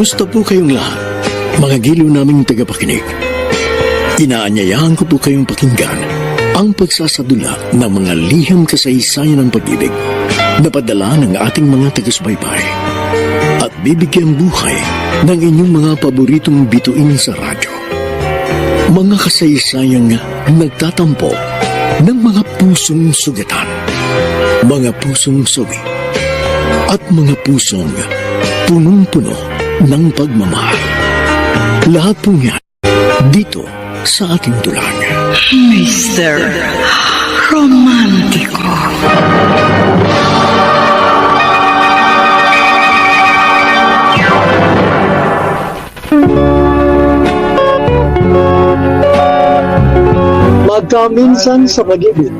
Kumusta po kayong lahat, mga giliw naming tagapakinig? Inaanyayahan ko po kayong pakinggan ang pagsasadula ng mga liham kasaysayan ng pag-ibig na padala ng ating mga taga-subaybay at bibigyan buhay ng inyong mga paboritong bituin sa radyo. Mga kasaysayang nagtatampo ng mga pusong sugatan, mga pusong suwi, at mga pusong punong-puno ng pagmamahal. Lahat po yan dito sa ating tulang. Mr. Romántico. Magkaminsan sa pag-ibig,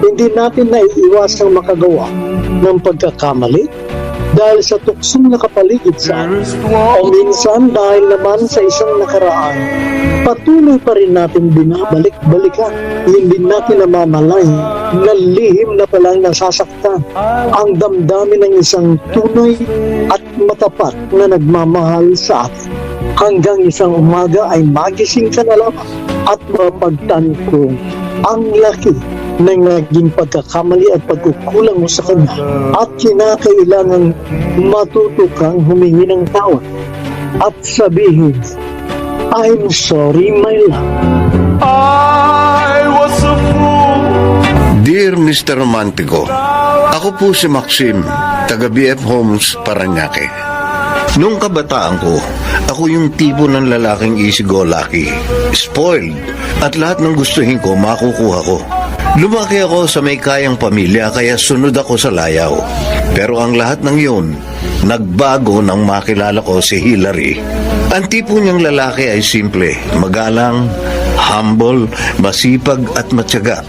hindi natin naiiwasang makagawa ng pagkakamali dahil sa tuksong nakapaligid sa atin. O minsan dahil naman sa isang nakaraan, patuloy pa rin natin binabalik-balikan. Hindi natin namamalay na lihim na palang nasasaktan ang damdamin ng isang tunay at matapat na nagmamahal sa atin. Hanggang isang umaga ay magising ka na lamang at mapagtanto ang laki ng naging pagkakamali at pagkukulang mo sa kanya at kinakailangang matuto kang humingi ng tawad at sabihin, I'm sorry, my love. I was a fool. Dear Mr. Romantico, ako po si Maxim, taga BF Homes, Parañaque. Nung kabataan ko, ako yung tipo ng lalaking easy-go-lucky, spoiled, at lahat ng gustuhin ko makukuha ko. Lumaki ako sa may kayang pamilya kaya sunod ako sa layaw. Pero ang lahat ng yun, nagbago nang makilala ko si Hillary. Ang tipo niyang lalaki ay simple, magalang, humble, masipag at matyaga.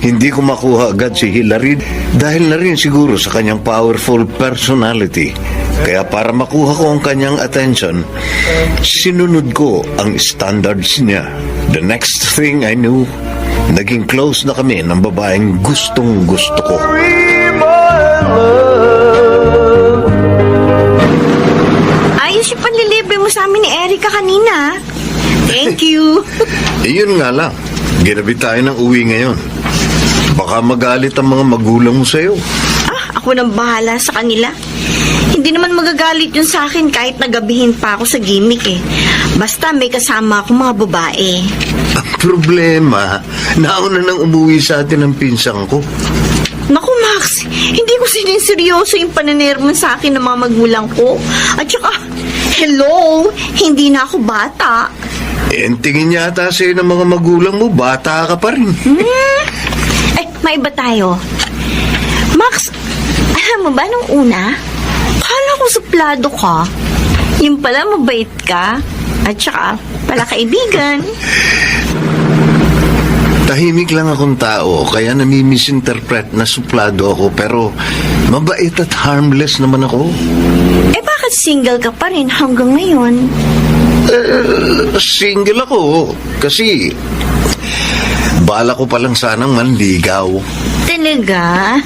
Hindi ko makuha agad si Hillary dahil na rin siguro sa kanyang powerful personality. Kaya para makuha ko ang kanyang attention, sinunod ko ang standards niya. The next thing I knew, naging close na kami ng babaeng gustong gusto ko. Ayos yung panlilibre mo sa amin ni Erica kanina. Thank you. Iyon nga lang, ginabi tayo ng uwi ngayon. Baka magalit ang mga magulang mo sa'yo. Ako nang bahala sa kanila. Hindi naman magagalit yun sa akin kahit nagabihin pa ako sa gimmick eh. Basta may kasama ako mga babae. Ang problema, nauna nang umuwi sa atin ang pinsang ko. Naku Max, hindi ko siniseryoso yung pananermon sa akin ng mga magulang ko. At saka, hello, hindi na ako bata. Ang tingin yata sa'yo ng mga magulang mo, bata ka pa rin. Maiba tayo. Max, alam mo ba nung una, kala ko suplado ka. Yung pala mabait ka. At saka, pala kaibigan. Tahimik lang akong tao, kaya nami-misinterpret na suplado ako, pero mabait at harmless naman ako. Bakit single ka pa rin hanggang ngayon? Single ako, kasi bala ko palang sanang manligaw. Talaga?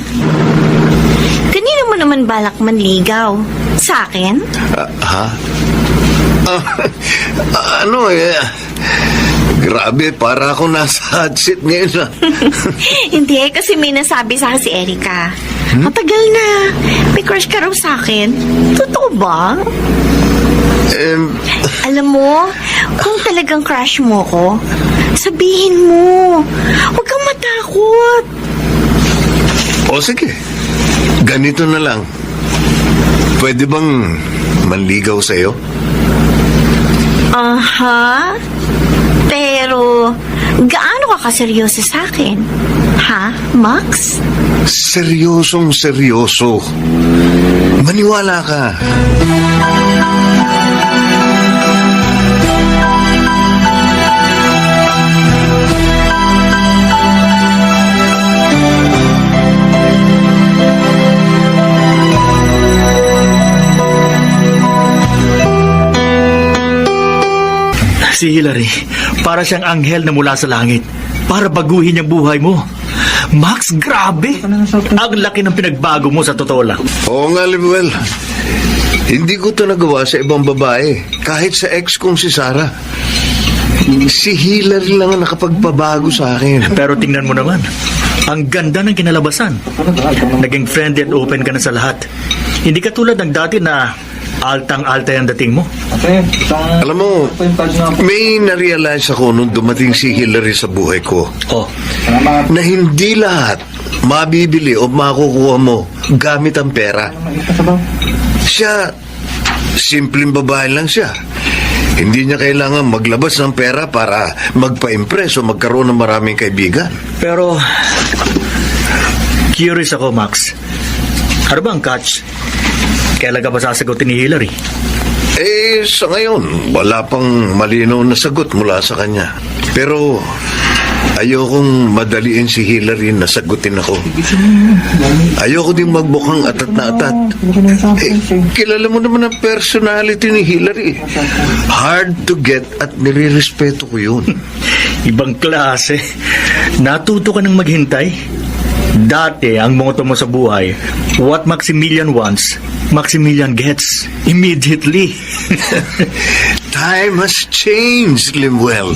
Kanino mo naman balak manligaw? Sa akin? Ha? Grabe, para ako nasa hot seat ngayon. Hindi, kasi may nasabi sa akin si Erica. Matagal na. May crush ka raw sa akin. Totoo ba? Alam mo, kung talagang crush mo ko, sabihin mo. Huwag kang matakot. O sige, ganito na lang. Pwede bang manligaw sa'yo? Aha. Pero, gaano ka kaseryoso sa akin? Ha, Max? Seryosong seryoso. Maniwala ka. Si Hillary, para siyang anghel na mula sa langit. Para baguhin ang buhay mo. Max, grabe! Ang laki ng pinagbago mo sa totoo lang. Oo nga, Libuel. Hindi ko to nagawa sa ibang babae. Kahit sa ex kong si Sarah. Si Hillary lang ang nakapagpabago sa akin. Pero tingnan mo naman, ang ganda ng kinalabasan. Naging friendly at open ka na sa lahat. Hindi ka tulad ng dati na altang-alta ang dating mo. Alam mo, may narealize ako nung dumating si Hillary sa buhay ko Oh, na hindi lahat mabibili o makukuha mo gamit ang pera. Siya, simpleng babae lang siya. Hindi niya kailangan maglabas ng pera para magpa-impress o magkaroon ng maraming kaibigan. pero curious ako, Max. Ano ba ang catch? Kailan ka ba sasagutin ni Hillary? Sa ngayon, wala pang malinaw na sagot mula sa kanya. Pero ayokong madaliin si Hillary na sagutin ako. Ayoko din magmukhang atat na atat. Kilala mo naman ang personality ni Hillary. Hard to get at nire-respeto ko yun. Ibang klase. Natuto ka ng maghintay. Dati, ang motto mo sa buhay, what Maximilian wants, Maximilian gets immediately. Time has changed, Lemuel.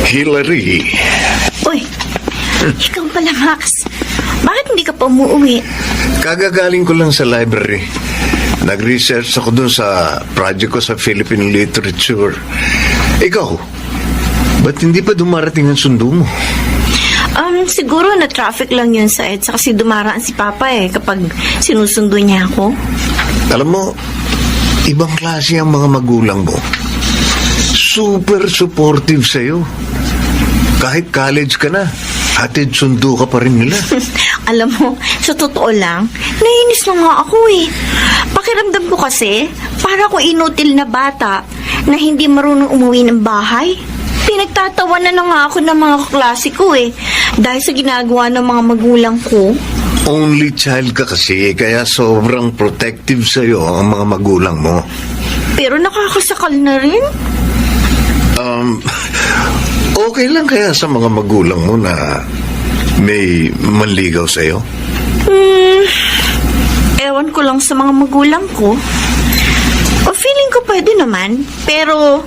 Hillary. Uy, ikaw pala, Max. Bakit hindi ka pa umuwi? Kagagaling ko lang sa library. Nag-research ako dun sa project ko sa Philippine Literature. Ikaw, ba't hindi pa dumarating ang sundo mo? Siguro na traffic lang yun sa EDSA kasi dumaraan si Papa kapag sinusundo niya ako. Alam mo, ibang klase ang mga magulang mo. Super supportive sa'yo. Kahit college ka na, hatid sundo ka pa rin nila. Alam mo, sa totoo lang, nainis na nga ako Pakiramdam ko kasi, para akong inutil na bata na hindi marunong umuwi ng bahay. Pinagtatawanan na nga ako ng mga kaklase ko dahil sa ginagawa ng mga magulang ko. Only child ka kasi, kaya sobrang protective sa'yo ang mga magulang mo. Pero nakakasakal na rin. Okay lang kaya sa mga magulang mo na may manligaw sa'yo? Ewan ko lang sa mga magulang ko. O feeling ko pwede naman, pero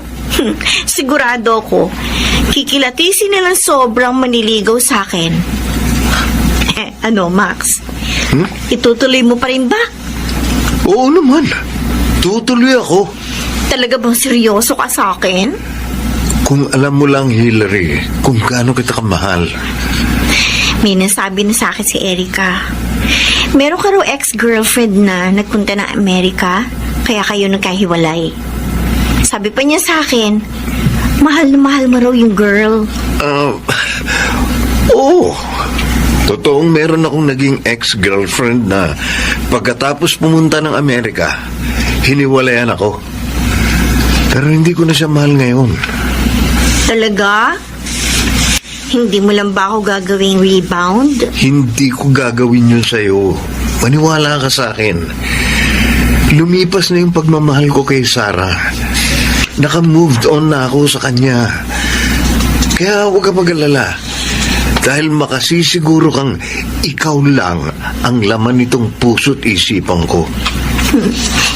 sigurado ko, kikilatisin nilang sobrang maniligaw sa akin. Ano, Max? Itutuloy mo pa rin ba? Oo naman. Tutuloy ako. Talaga bang seryoso ka sa akin? Kung alam mo lang, Hillary, kung gaano kita kamahal. May nasabi na sa akin si Erica. Meron ka raw ex-girlfriend na nagpunta ng Amerika, kaya kayo nagkahiwalay. Sabi pa niya sa akin, mahal na mahal mo raw yung girl. Oo. Totoong meron akong naging ex-girlfriend na pagkatapos pumunta ng Amerika, hiniwalayan ako. Pero hindi ko na siya mahal ngayon. Talaga? Hindi mo lang ba ako gagawing rebound? Hindi ko gagawin yun sa'yo. Maniwala ka sa akin. Lumipas na yung pagmamahal ko kay Sarah. Naka-moved on na ako sa kanya. Kaya huwag ka mag-alala. Dahil makasisiguro kang ikaw lang ang laman nitong puso't isipan ko.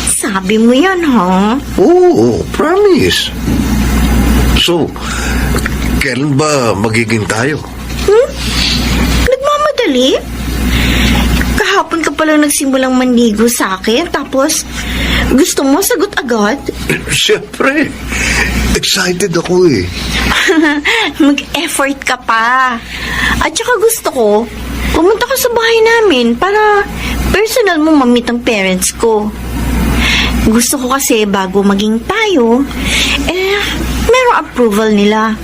Sabi mo yan, ha? Oo, promise. So, kailan ba magiging tayo? Nagmamadali? Kahapon ka palang nagsimulang manligo sa akin, tapos gusto mo sagot agad? Siyempre, excited ako eh. Mag-effort ka pa. At saka gusto ko, pumunta ka sa bahay namin para personal mo mamit ang parents ko. Gusto ko kasi bago maging tayo, merong approval nila.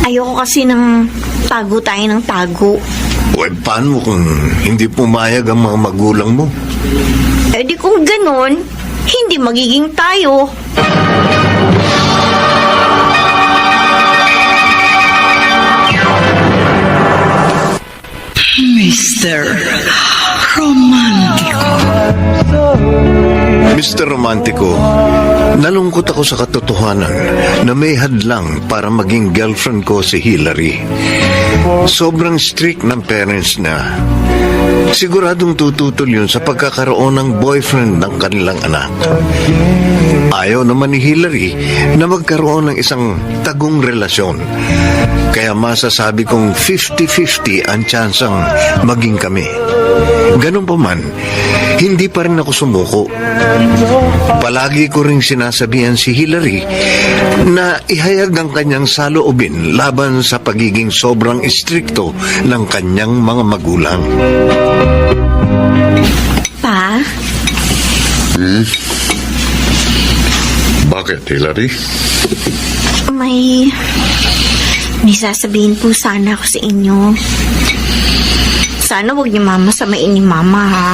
Ayoko kasi ng tago tayo ng tago. Paano mo kung hindi pumayag ang mga magulang mo? Di kung ganon, hindi magiging tayo. May Mr. Romantico. Mr. Romantico, nalungkot ako sa katotohanan na may hadlang para maging girlfriend ko si Hillary. Sobrang strict ng parents na. Siguradong tututol yun sa pagkakaroon ng boyfriend ng kanilang anak. Ayaw naman ni Hillary na magkaroon ng isang tagong relasyon. Kaya masasabi kong 50-50 ang tsansang maging kami. Ganun pa man, hindi pa rin ako sumuko. Palagi ko ring sinasabihan si Hillary na ihayag ang kanyang saloobin laban sa pagiging sobrang istrikto ng kanyang mga magulang. Pa, Bakit, Hillary? may sasabihin po sana ako sa inyo. Sana huwag niyo masamain ni Mama, ha?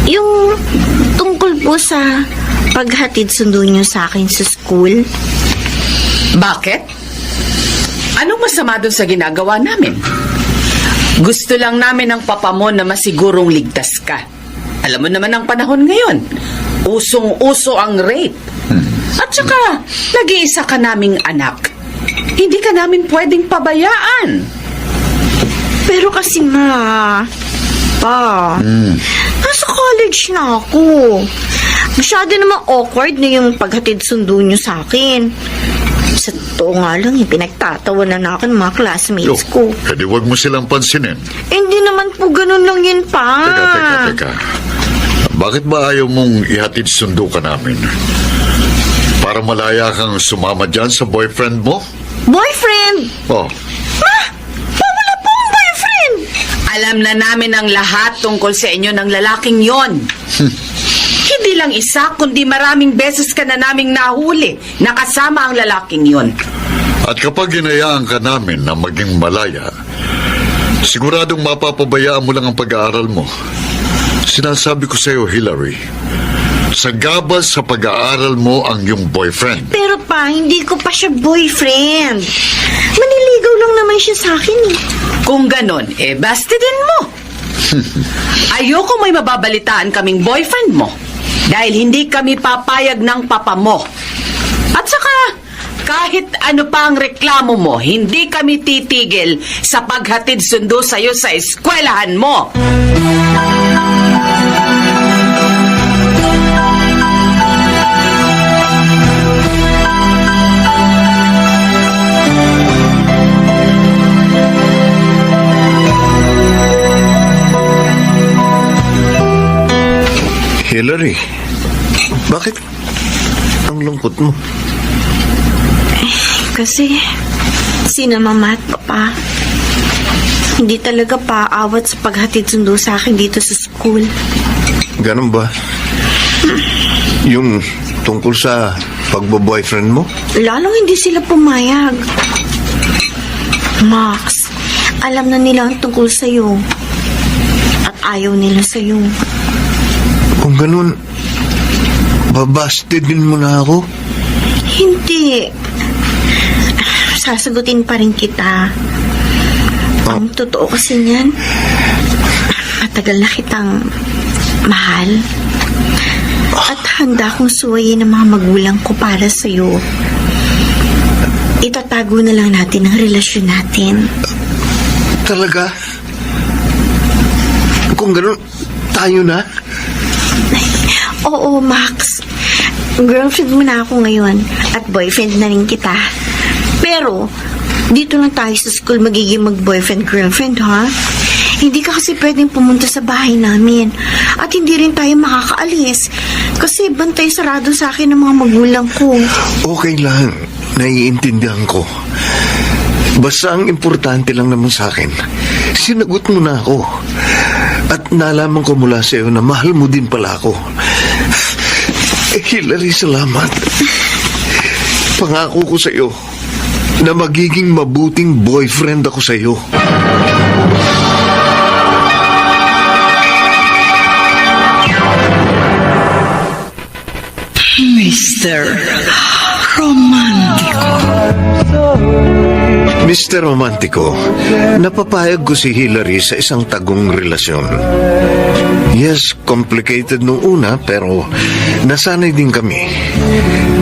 Yung tungkol po sa paghatid sundo niyo sa akin sa school. Bakit? Anong masama doon sa ginagawa namin? Gusto lang namin ng papa mo na masigurong ligtas ka. Alam mo naman ang panahon ngayon. Usong-uso ang rape. At saka, nag-iisa ka naming anak. Hindi ka namin pwedeng pabayaan. Pero kasi Pa, nasa college na ako. Masyado namang awkward na yung paghatid sundo niyo sa akin. Sa totoo nga lang, pinagtatawanan na ako ng mga classmates ko. Pwede wag mo silang pansinin. Hindi naman po ganun lang yun, Pa. Teka. Bakit ba ayaw mong ihatid sundo ka namin? Para malaya kang sumama dyan sa boyfriend mo? Boyfriend? Oh, Wala po akong boyfriend. Alam na namin ang lahat tungkol sa inyo ng lalaking yon. Hindi lang isa, kundi maraming beses ka na naming nahuli na kasama ang lalaking yon. at kapag hinayaan ka namin na maging malaya, siguradong mapapabayaan mo lang ang pag-aaral mo. Sinasabi ko sa iyo, Hillary, sagabal sa pag-aaral mo ang iyong boyfriend. Pero Pa, hindi ko pa siya boyfriend. Maniligaw lang naman siya sa akin eh. Kung ganon, bastidin mo. Ayoko may mababalitaan kaming boyfriend mo dahil hindi kami papayag ng papa mo. At saka, kahit ano pa ang reklamo mo, hindi kami titigil sa paghatid sundo sa'yo sa eskwelahan mo. Hillary, bakit ang lungkot mo? Kasi, sina Mama at Papa, hindi talaga paawat sa paghatid sundo sa akin dito sa school. Ganun ba? Yung tungkol sa pagbo-boyfriend mo? Lalong hindi sila pumayag. Max, alam na nila ang tungkol sa'yo. At ayaw nila sa'yo. Kung ganun, babastidin mo na ako? Hindi. Sasagutin pa rin kita. Ang totoo kasi niyan, matagal na kitang mahal. At handa kong suwayin ang mga magulang ko para sa'yo. Itatago na lang natin ang relasyon natin. Talaga? Kung ganun, tayo na? Oo, Max. Girlfriend mo na ako ngayon at boyfriend na rin kita. Pero, dito lang tayo sa school magiging mag-boyfriend-girlfriend, ha? Hindi ka kasi pwedeng pumunta sa bahay namin. At hindi rin tayo makakaalis. Kasi bantay sarado sa akin ng mga magulang ko. Okay lang. Naiintindihan ko. Basta ang importante lang naman sa akin, sinagot mo na ako. At nalaman ko mula sa iyo na mahal mo din pala ako. Hillary, salamat. Pangako ko sa iyo na magiging mabuting boyfriend ako sa iyo. Mr. Mr. Romantico, napapayag ko si Hillary sa isang tagong relasyon. Yes, complicated nung una pero nasanay din kami.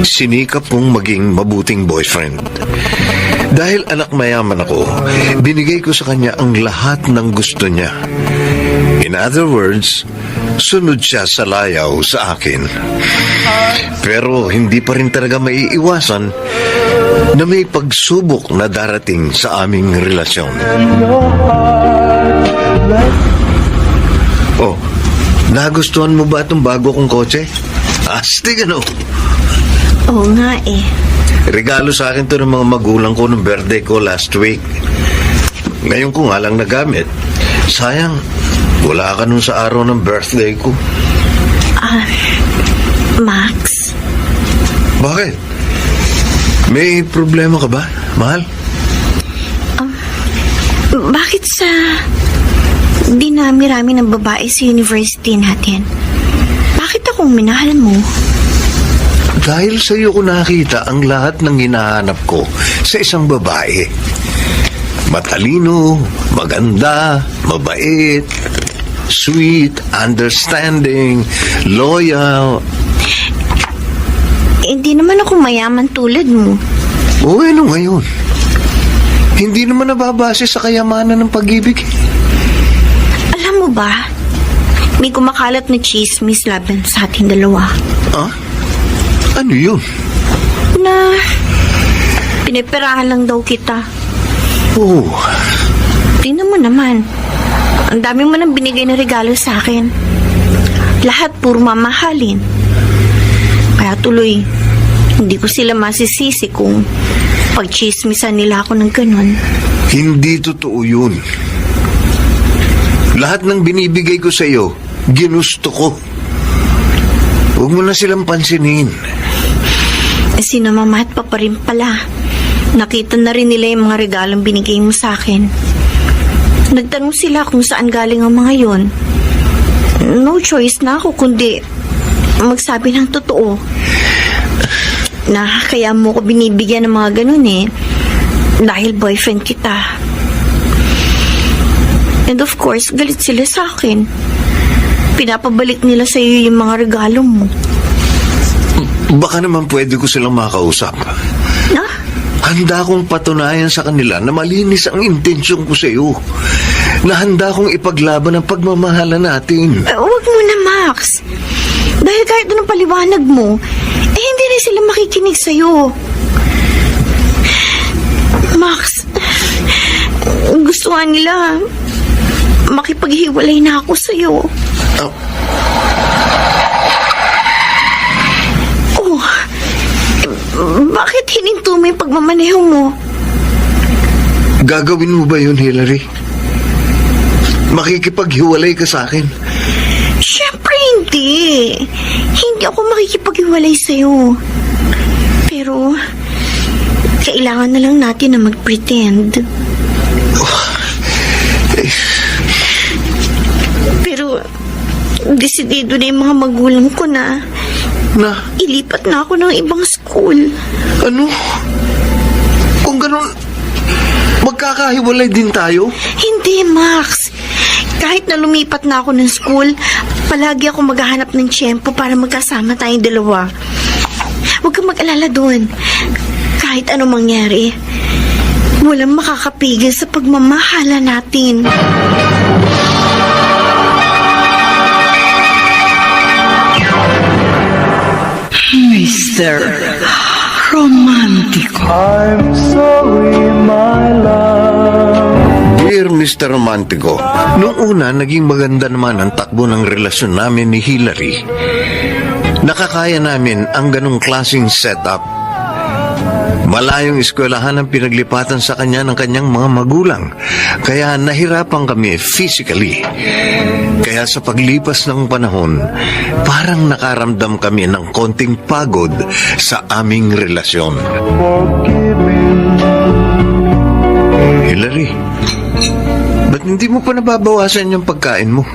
Sinikap kong maging mabuting boyfriend. Dahil anak mayaman ako, binigay ko sa kanya ang lahat ng gusto niya. In other words, sunod siya sa layaw sa akin. Pero hindi pa rin talaga maiiwasan na may pagsubok na darating sa aming relasyon. Oh, nagustuhan mo ba itong bago kong kotse? Astig ano? Oo nga eh. Regalo sa akin to ng mga magulang ko ng birthday ko last week. Ngayon ko nga lang nagamit. Sayang, wala ka nun sa araw ng birthday ko. Max, Bakit? May problema ka ba, mahal? bakit sa dinami-rami ng babae sa university natin? Bakit akong minahal mo? Dahil sa iyo ko nakita ang lahat ng hinahanap ko sa isang babae. Matalino, maganda, mabait, sweet, understanding, loyal. Hindi naman ako mayaman tulad mo. O ano ngayon? Hindi naman nababase sa kayamanan ng pag-ibig. Alam mo ba, may kumakalat na chismis laban sa ating dalawa. Ah? Ano yun? Na piniperahan lang daw kita. Oh, Tingnan mo naman. Ang dami mo nang binigay na regalo sa akin. Lahat puro mamahalin. Kaya tuloy, hindi ko sila masisisi kung pagchismisan nila ako ng ganun. hindi totoo yun. Lahat ng binibigay ko sa iyo, ginusto ko. Huwag mo na silang pansinin. Sinamamahat pa rin pala. Nakita na rin nila yung mga regalong binigay mo sa akin. Nagtanong sila kung saan galing ang mga yon. No choice na ako kundi magsabi ng totoo. Na kaya mo ko binibigyan ng mga ganun eh. Dahil boyfriend kita. And of course, galit sila sa akin. Pinapabalik nila sa iyo yung mga regalo mo. Baka naman pwede ko silang makausap. Na? Handa kong patunayan sa kanila na malinis ang intensyon ko sa iyo. Na handa kong ipaglaban ang pagmamahala natin. Huwag mo na, Max. Dahil kahit anong paliwanag mo, hindi rin sila makikinig sa'yo. Max, gusto nga nila makipaghiwalay na ako sa'yo. Oh, bakit hininto mo yung pagmamaneho mo? Gagawin mo ba yun, Hillary? Makikipaghiwalay ka sa akin? Siyempre hindi. Hindi ako makikipaghiwalay sa'yo. Pero, kailangan na lang natin na mag-pretend. Pero, desidido na yung mga magulang ko na ilipat na ako ng ibang school. Ano? Kung ganun, magkakahiwalay din tayo? Hindi, Max. Kahit na lumipat na ako ng school, palagi ako maghahanap ng tiyempo para magkasama tayong dalawa. Huwag kang mag-alala doon. Kahit anong mangyari, walang makakapigil sa pagmamahala natin. Mr. Romantico. I'm sorry, my love. Dear Mr. Romantico, noong una naging maganda naman ang takbo ng relasyon namin ni Hillary. Nakakaya namin ang ganong klaseng setup. Malayong eskwelahan ang pinaglipatan sa kanya ng kanyang mga magulang, kaya nahirapan kami physically. Kaya sa paglipas ng panahon, parang nakaramdam kami ng konting pagod sa aming relasyon. Hillary, ba't hindi mo pa nababawasan yung pagkain mo?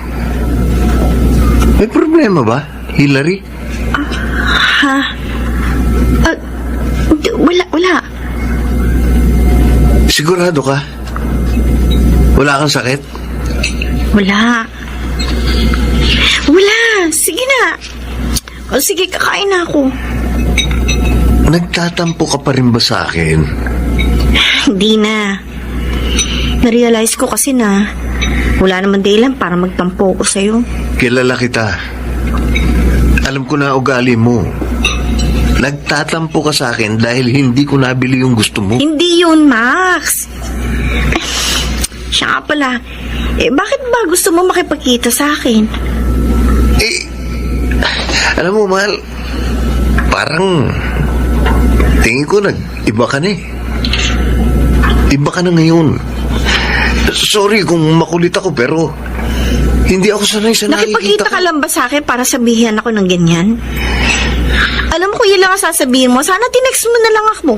May problema ba, Hillary? Wala. Sigurado ka? Wala kang sakit? Wala. Sige na. O sige, kakain na ako. Nagtatampo ka pa rin ba sa akin? Hindi na. Narealize ko kasi na wala naman dahilan para magtampo ko sa'yo. Kilala kita. Alam ko na ugali mo. Nagtatampo ka sa akin dahil hindi ko nabili yung gusto mo. Hindi yun, Max. Siya nga pala. Bakit ba gusto mo makipagkita sa akin? Alam mo, mahal, parang tingin ko nag-iba ka na eh. Iba ka na ngayon. Sorry kung makulit ako pero hindi ako sanay sa nakikita Nakipagkita ka lang ba sa akin para sabihan ako ng ganyan? Alam ko yun lang ang sasabihin mo. Sana tinext mo na lang ako.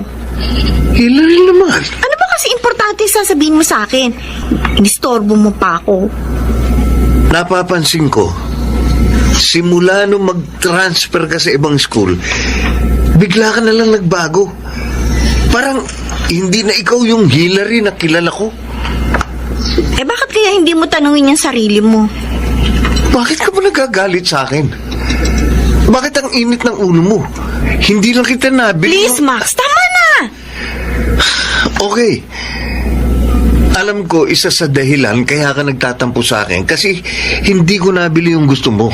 Hillary naman. Ano ba kasi importante sasabihin mo sa akin? Inistorbo mo pa ako. Napapansin ko, simula nung mag-transfer ka sa ibang school, bigla ka na lang nagbago. Parang hindi na ikaw yung Hillary na kilala ko. Bakit kaya hindi mo tanungin yung sarili mo? Bakit ka ba nagagalit sa akin? Bakit ang init ng ulo mo? Hindi lang kita nabili. Please, Max, tama na! Okay. Alam ko, isa sa dahilan kaya ka nagtatampo sa akin kasi hindi ko nabili yung gusto mo.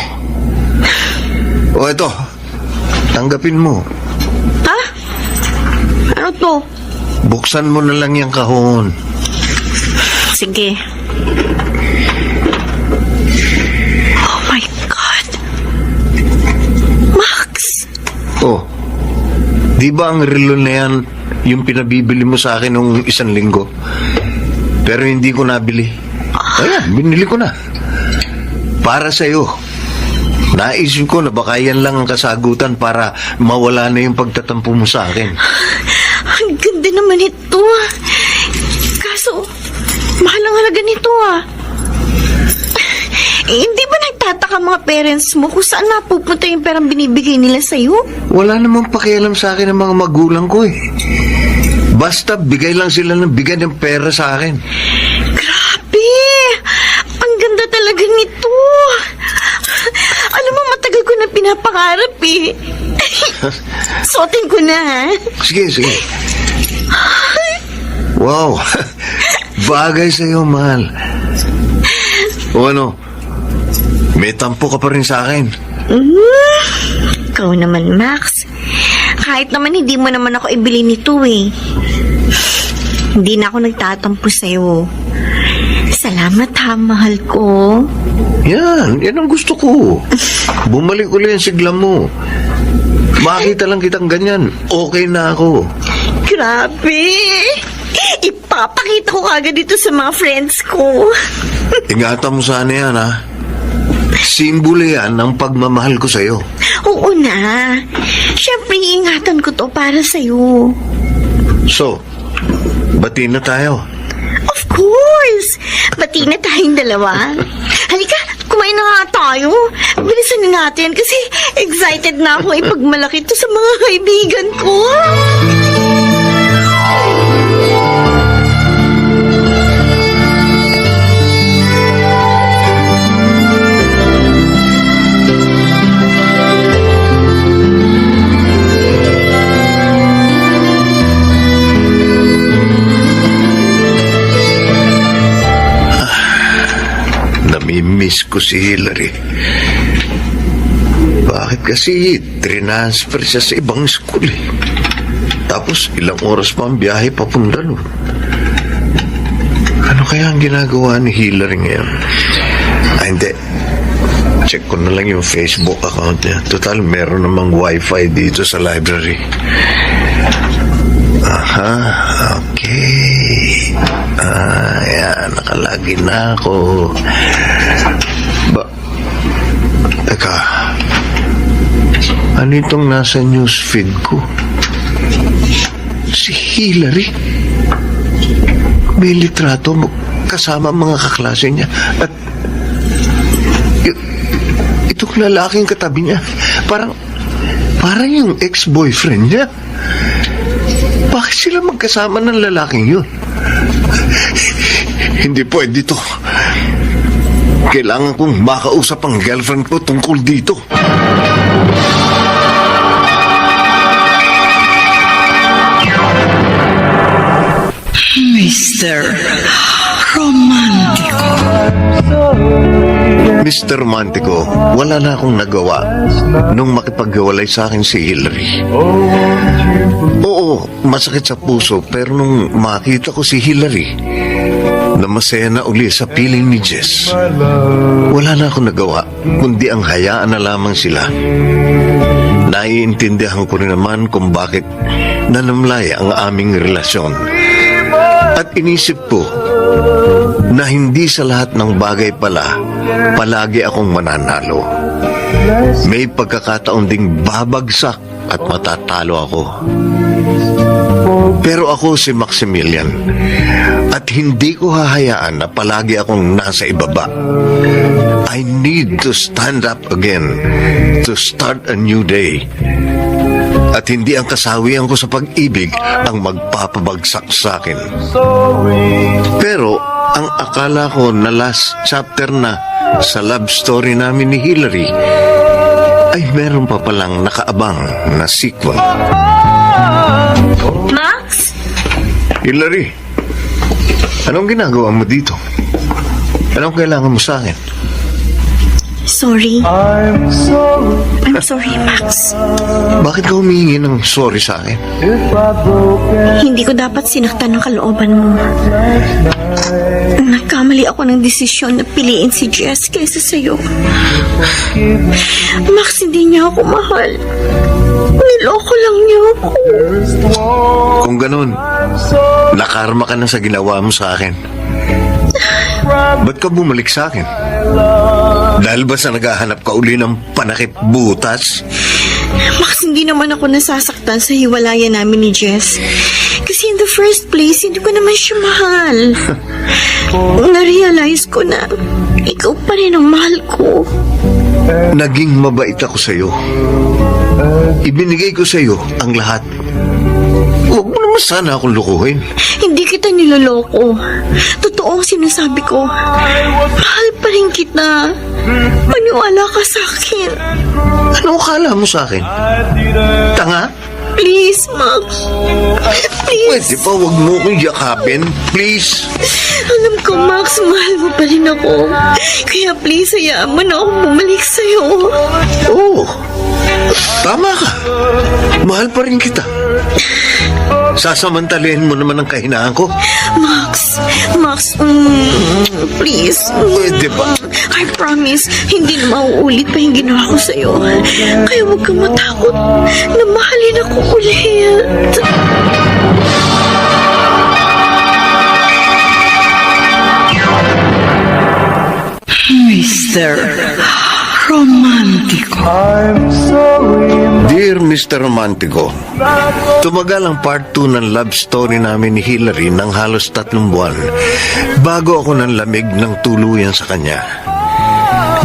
O ito, tanggapin mo. Ha? Ano to? Buksan mo na lang yung kahon. Sige. Oh my God. Max! Oh, di ba ang relo na yan yung pinabibili mo sa akin nung isang linggo? Pero hindi ko nabili. Ayan, binili ko na. Para sa'yo. Naisip ko na baka yan lang ang kasagutan para mawala na yung pagtatampo mo sa akin. Ang ganda naman ito. Kaso, mahal ang halaga nito hindi ba nagtataka mga parents mo kung saan napupunta yung perang binibigay nila sa'yo? Wala namang pakialam sa akin ng mga magulang ko eh. Basta bigay lang sila ng bigay ng pera sa akin. Grabe! Ang ganda talaga nito. Alam mo, matagal ko na pinapangarap eh. Suotin ko na, ha? Sige. Wow. Bagay sa'yo, mahal. O ano? May tampo ka pa rin sa akin. Ikaw naman, Max. Kahit naman hindi mo naman ako ibili nito eh. Hindi na ako nagtatampo sa'yo. Salamat ha, mahal ko. Yan ang gusto ko. Bumalik ulit yung sigla mo. Makita lang kitang ganyan. Okay na ako. Grabe! Ipapakita ko agad dito sa mga friends ko. Ingatan mo sana yan, ha? Simbolo yan ng pagmamahal ko sa'yo. Oo na. Siyempre, iingatan ko to para sa'yo. So, bati na tayo. Of course! Bati na tayong dalawa. Halika, kumain na nga tayo. Bilisan na natin kasi excited na ako ipagmalaki to sa mga kaibigan ko. Namimiss ko si Hillary. Bakit kasi transfer siya sa ibang school eh? Tapos ilang oras pa ang biyahe papunta nun. Ano kaya ang ginagawa ni Hillary ngayon? Hindi. Check ko na lang yung Facebook account niya. Total, meron namang wifi dito sa library. Aha, okay. Ayan, nakalagi na ako. Teka, ano itong nasa newsfeed ko? Si Hillary. May litrato kasama mga kaklase niya. At itong lalaking katabi niya, parang yung ex-boyfriend niya. Bakit sila magkasama ng lalaking yun? Hindi pwede to. Kailangan kong makausap ang girlfriend ko tungkol dito. Mr. Romantico. Mr. Romantico, wala na akong nagawa nung makipaghiwalay sa akin si Hillary. Oo, masakit sa puso, pero nung makita ko si Hillary na masaya na uli sa piling ni Jess, wala na akong nagawa, kundi ang hayaan na lamang sila. Naiintindihan ko rin naman kung bakit nanamlay ang aming relasyon. At inisip ko na hindi sa lahat ng bagay pala palagi akong mananalo. May pagkakataon ding babagsak at matatalo ako. Pero ako si Maximilian at hindi ko hahayaan na palagi akong nasa ibaba. I need to stand up again, to start a new day. At hindi ang kasawian ko sa pag-ibig ang magpapabagsak sa akin. Pero ang akala ko na last chapter na sa love story namin ni Hillary ay meron pa palang nakaabang na sequel. Max? Hillary, anong ginagawa mo dito? Anong kailangan mo sa akin? Sorry. I'm sorry I'm sorry, Max. Bakit ka humihingi ng sorry sa akin? if I broke Hindi ko dapat sinaktan ng kalooban mo. Nagkamali ako ng desisyon na piliin si Jess kaysa sa'yo. Max, hindi niya ako mahal. Niloko lang niya ako. Kung ganun, nakarma ka na sa ginawa mo sa akin. Ba't ka bumalik sa akin? Dahil ba sa naghahanap ka uli ng panakip butas? Max, hindi naman ako nasasaktan sa hiwalayan namin ni Jess. Kasi in the first place, hindi ko naman siya mahal. Na-realize ko na ikaw pa rin ang mahal ko. Naging mabait ako sa'yo. Ibinigay ko sa'yo ang lahat. Huwag mo naman sana akong lukuhin. Hindi kita niloloko. Totoo ang sinasabi ko. Mahal pa rin kita. Maniwala ka sa akin. Ano akala mo sa akin? Tanga? Please, Max. Please. Pwede pa huwag mo akong yakapin? Please? Alam ko, Max, mahal mo pa rin ako. Kaya please, hayaan mo na akong bumalik sa'yo. Oo. Tama ka. Mahal pa rin kita. Sasamantalahin mo naman ang kahinaan ko. Max, please. Pwede ba? I promise, hindi na mauulit pa yung ginawa ko sa'yo. Kaya huwag kang matakot na mahalin ako ulit. Mr. Romantico. I'm sorry Dear Mr. Romantico, tumagal ang part 2 ng love story namin ni Hillary ng halos 3 buwan bago ako nanlamig ng tuluyan sa kanya.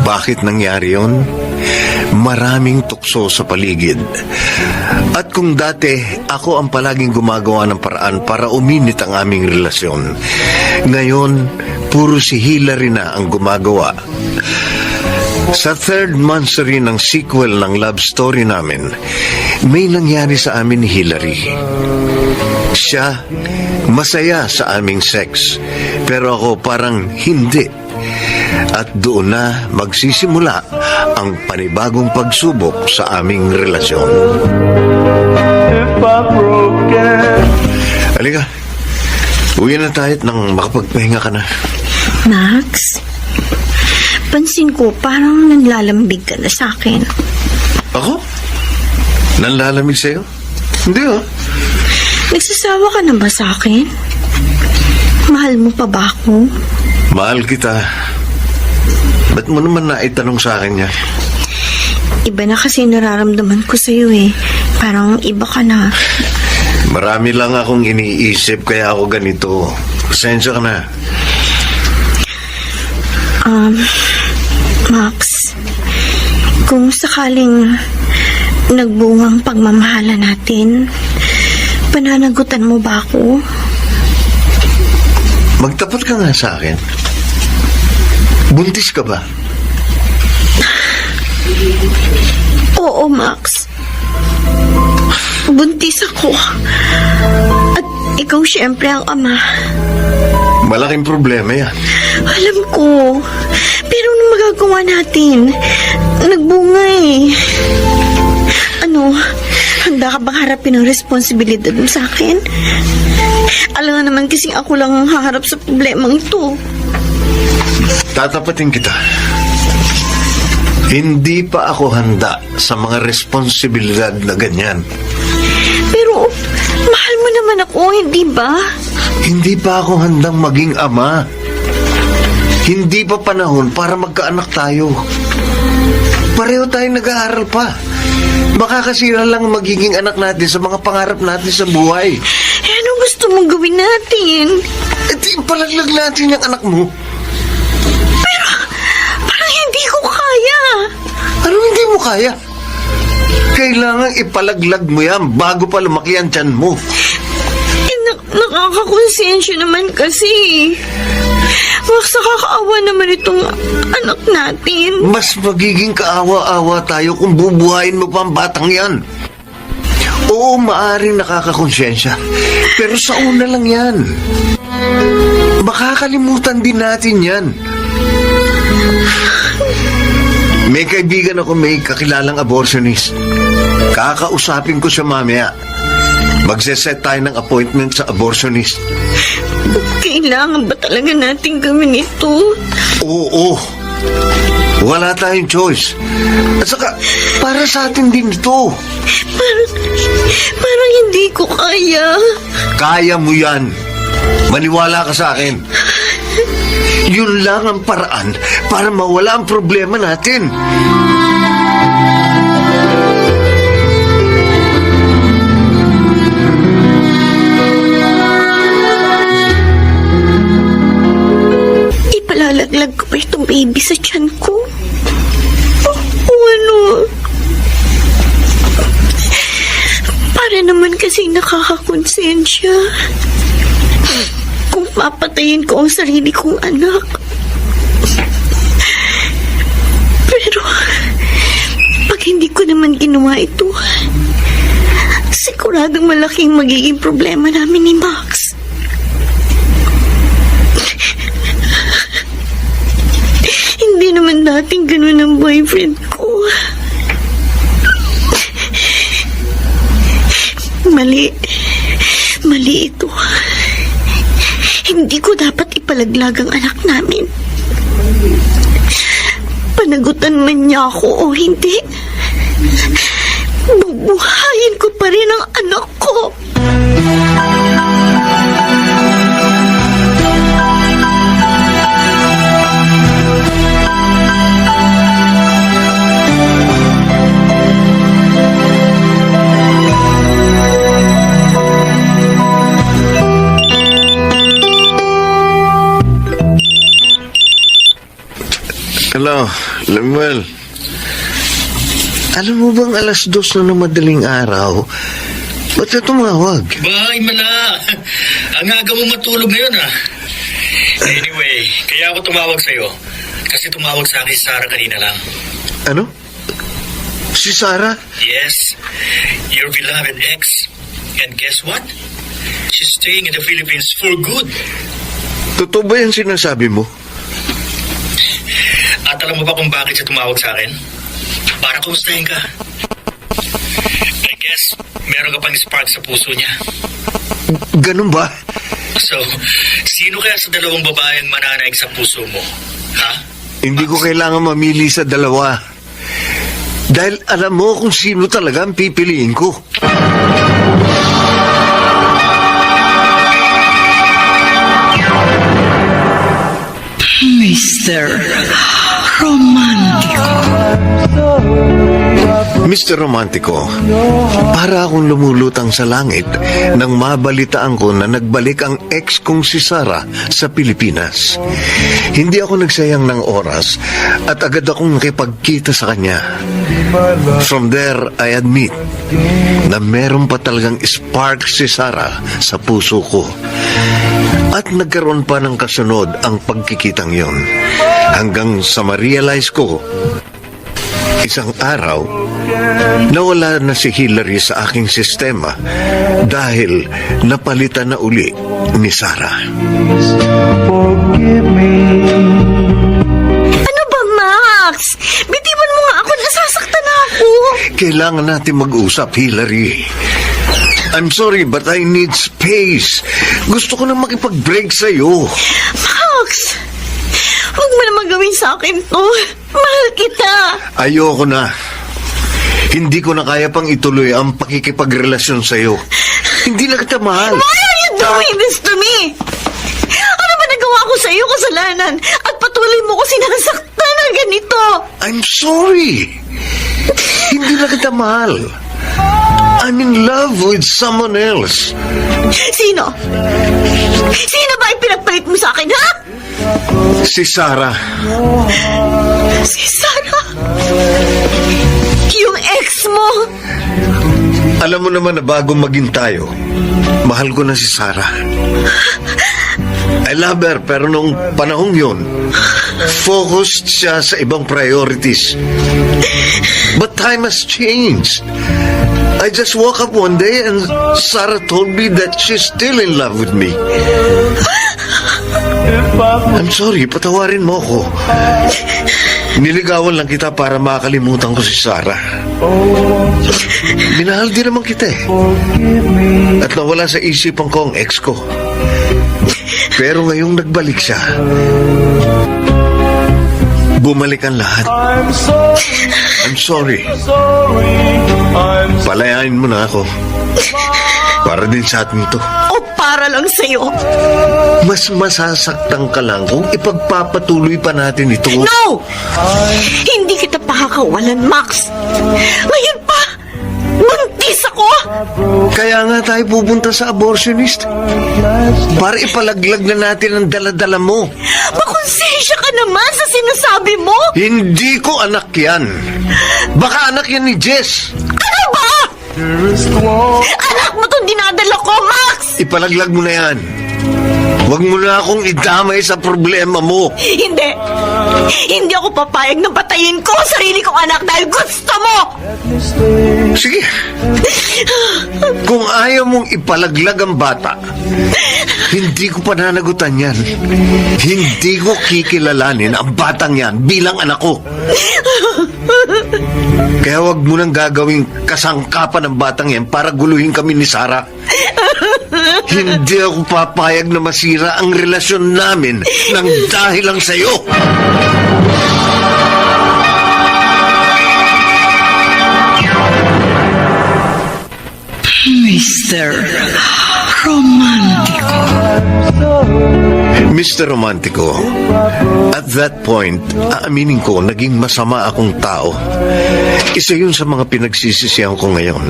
Bakit nangyari yon? Maraming tukso sa paligid. At kung dati ako ang palaging gumagawa ng paraan para uminit ang aming relasyon, ngayon puro si Hillary na ang gumagawa. Sa 3rd monthsary ng sequel ng love story namin, may nangyari sa amin ni Hillary. Siya, masaya sa aming sex, pero ako parang hindi. At doon na magsisimula ang panibagong pagsubok sa aming relasyon. if I broke it. Halika, uwi na tayo nang makapagpahinga ka na. Max, pansin ko parang nanlalambig ka na sa akin. Ako? Nanlalamig sa'yo? Hindi ah. Nagsasawa ka na ba sa akin? Mahal mo pa ba ako? Mahal kita. Ba't mo naman naitanong sa akin yan? Iba na kasi nararamdaman ko sa'yo eh. Parang iba ka na. Marami lang akong iniisip kaya ako ganito. Pasensya ka na. Max, kung sakaling nagbungang pagmamahala natin, Pananagutan mo ba ako? Magtapat ka nga sa akin. Buntis ka ba? Oo, Max. Buntis ako. At ikaw siyempre ang ama. Malaking problema yan. Alam ko. Pero ano magagawa natin? Nagbunga eh. Ano, handa ka bang harapin ang responsibilidad mo sa akin? Alam nga naman kasing ako lang ang haharap sa problemang to. Tatapatin kita. Hindi pa ako handa sa mga responsibilidad na ganyan. Pero, mahal mo naman ako, hindi ba? Hindi pa ako handang maging ama. Hindi pa panahon para magkaanak tayo. Pareho tayong nag-aaral pa. Makakasira lang ang magiging anak natin sa mga pangarap natin sa buhay. Eh, ano gusto mong gawin natin? E di palaglag natin yung anak mo. Parang hindi ko kaya. Ano hindi mo kaya? Kailangan ipalaglag mo yan bago pa lumaki ang tiyan mo. Eh, nakakakonsensya naman kasi. Max, nakakaawa naman itong anak natin. Mas magiging kaawa-awa tayo kung bubuhayin mo pa ang batang yan. Oo, maaring nakakakonsensya. Pero sa una lang yan. Makakalimutan din natin yan. May kaibigan ako, may kakilalang abortionist. Kakausapin ko siya mamaya. Magseset tayo ng appointment sa abortionist. Kailangan ba talaga natin gawin ito? Oo. Wala tayong choice. At saka, para sa atin din ito. Parang hindi ko kaya. Kaya mo yan. Maniwala ka sa akin. Yun lang ang paraan para mawala ang problema natin. Ipalalaglag ko pa itong baby sa tiyan ko. O ano? Para naman kasi nakakakonsensya. Kung papatayin ko ang sarili kong anak. Pero, pag hindi ko naman ginawa ito, siguradong malaking magiging problema namin ni Max. Hindi naman dating ganun ang boyfriend ko. Mali ito. Hindi ko dapat ipalaglag ang anak namin. Panagutan man niya ako o hindi, bubuhayin ko pa rin ang anak ko. Hello, Lemuel. Alam mo bang 2:00 na ng madaling araw? Ba't ka tumawag? Bahay mala. Ang aga mo matulog ngayon Anyway, kaya ako tumawag sa'yo. Kasi tumawag sa akin si Sarah kanina lang. Ano? Si Sarah? Yes, your beloved ex. And guess what? She's staying in the Philippines for good. Totoo ba yan sinasabi mo? At alam mo ba kung bakit siya tumawag sa akin? Para kumustahin ka. I guess, meron ka pang spark sa puso niya. Ganun ba? So, sino kaya sa dalawang babaeng mananaig sa puso mo? Ha? Hindi ko kailangan mamili sa dalawa. Dahil alam mo kung sino talaga ang pipiliin ko. Mr. Romantico. Sorry, I Mr. Romantico, para akong lumulutang sa langit nang mabalitaan ko na nagbalik ang ex kong si Sarah sa Pilipinas. Hindi ako nagsayang ng oras at agad akong nakipagkita sa kanya. From there, I admit na meron pa talagang spark si Sarah sa puso ko. At nagkaroon pa ng kasunod ang pagkikitang yon. Hanggang sa ma-realize ko, isang araw, nawala na si Hillary sa aking sistema dahil napalitan na uli ni Sarah. Forgive me. Ano ba, Max? Bitiwan mo nga ako, nasasaktan na ako. Kailangan natin mag-usap, Hillary. I'm sorry, but I need space. Gusto ko na makipag-break sa'yo. Max, huwag mo naman gawin sa akin to. Mahal kita. Ayoko na. Hindi ko na kaya pang ituloy ang pakikipagrelasyon sa'yo. Hindi na kita mahal. Why are you doing this to me? Ano ba nagawa ko sa iyo kasalanan? At patuloy mo ko sinasaktan ng ganito. I'm sorry. Hindi na kita mahal. I'm in love with someone else. Sino? Sino ba ipinagpalit mo sa akin, ha? Si Sarah. Si Sarah? Yung ex mo? Alam mo naman na bago maging tayo, mahal ko na si Sarah. I love her, pero nung panahong yun, focused siya sa ibang priorities. But time has changed. I just woke up one day and Sarah told me that she's still in love with me. I'm sorry, patawarin mo ako. Niligawan lang kita para makalimutan ko si Sarah. Minahal din naman kita eh. At nawala sa isipan ko ang ex ko. Pero ngayong nagbalik siya, bumalik ang lahat. I'm sorry. Palayain mo na ako. Para din sa atin ito. O para lang sa'yo? Mas masasaktan ka lang kung ipagpapatuloy pa natin ito. No! Hindi kita pakakawalan, Max. Ngayon pa, buntis ako. Kaya nga tayo pupunta sa abortionist. Para ipalaglag na natin ang daladala mo. Makonsensya ka naman sa sinasabi mo. Hindi ko anak yan. Baka anak yan ni Jess. Ano ba? Anak mo itong dinadala ko, Max! Ipalaglag mo na yan. Huwag mo na akong idamay sa problema mo. Hindi. Hindi ako papayag na patayin ko ang sarili kong anak dahil gusto mo. Sige. Kung ayaw mong ipalaglag ang bata, hindi ko pananagutan yan. Hindi ko kikilalanin ang batang yan bilang anak ko. Kaya wag mo nang gagawing kasangkapan ng batang yan para guluhin kami ni Sarah. Hindi ako papayag na masira ang relasyon namin nang dahil lang sa'yo. Mr. Romantico. Mr. Romantico, at that point, aaminin ko, naging masama akong tao. Isa yun sa mga pinagsisisihan ko ngayon.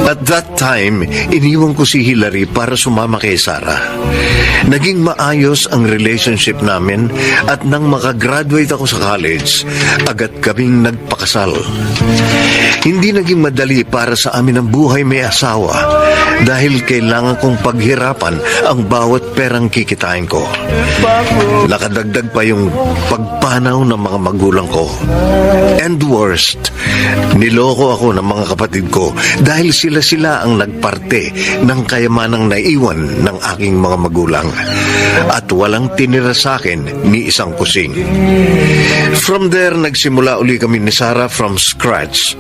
At that time, iniwan ko si Hillary para sumama kay Sarah. Naging maayos ang relationship namin at nang makagraduate ako sa college, agad kaming nagpakasal. Hindi naging madali para sa amin ang buhay may asawa dahil kailangan kong paghirapan ang bawat perang kikitain ko. Nakadagdag pa yung pagpanaw ng mga magulang ko. And worst, niloko ako ng mga kapatid ko dahil sila ang nagparte ng kayamanang naiwan ng aking mga magulang at walang tinira sa akin ni isang kusing. From there, nagsimula uli kami ni Sarah from scratch.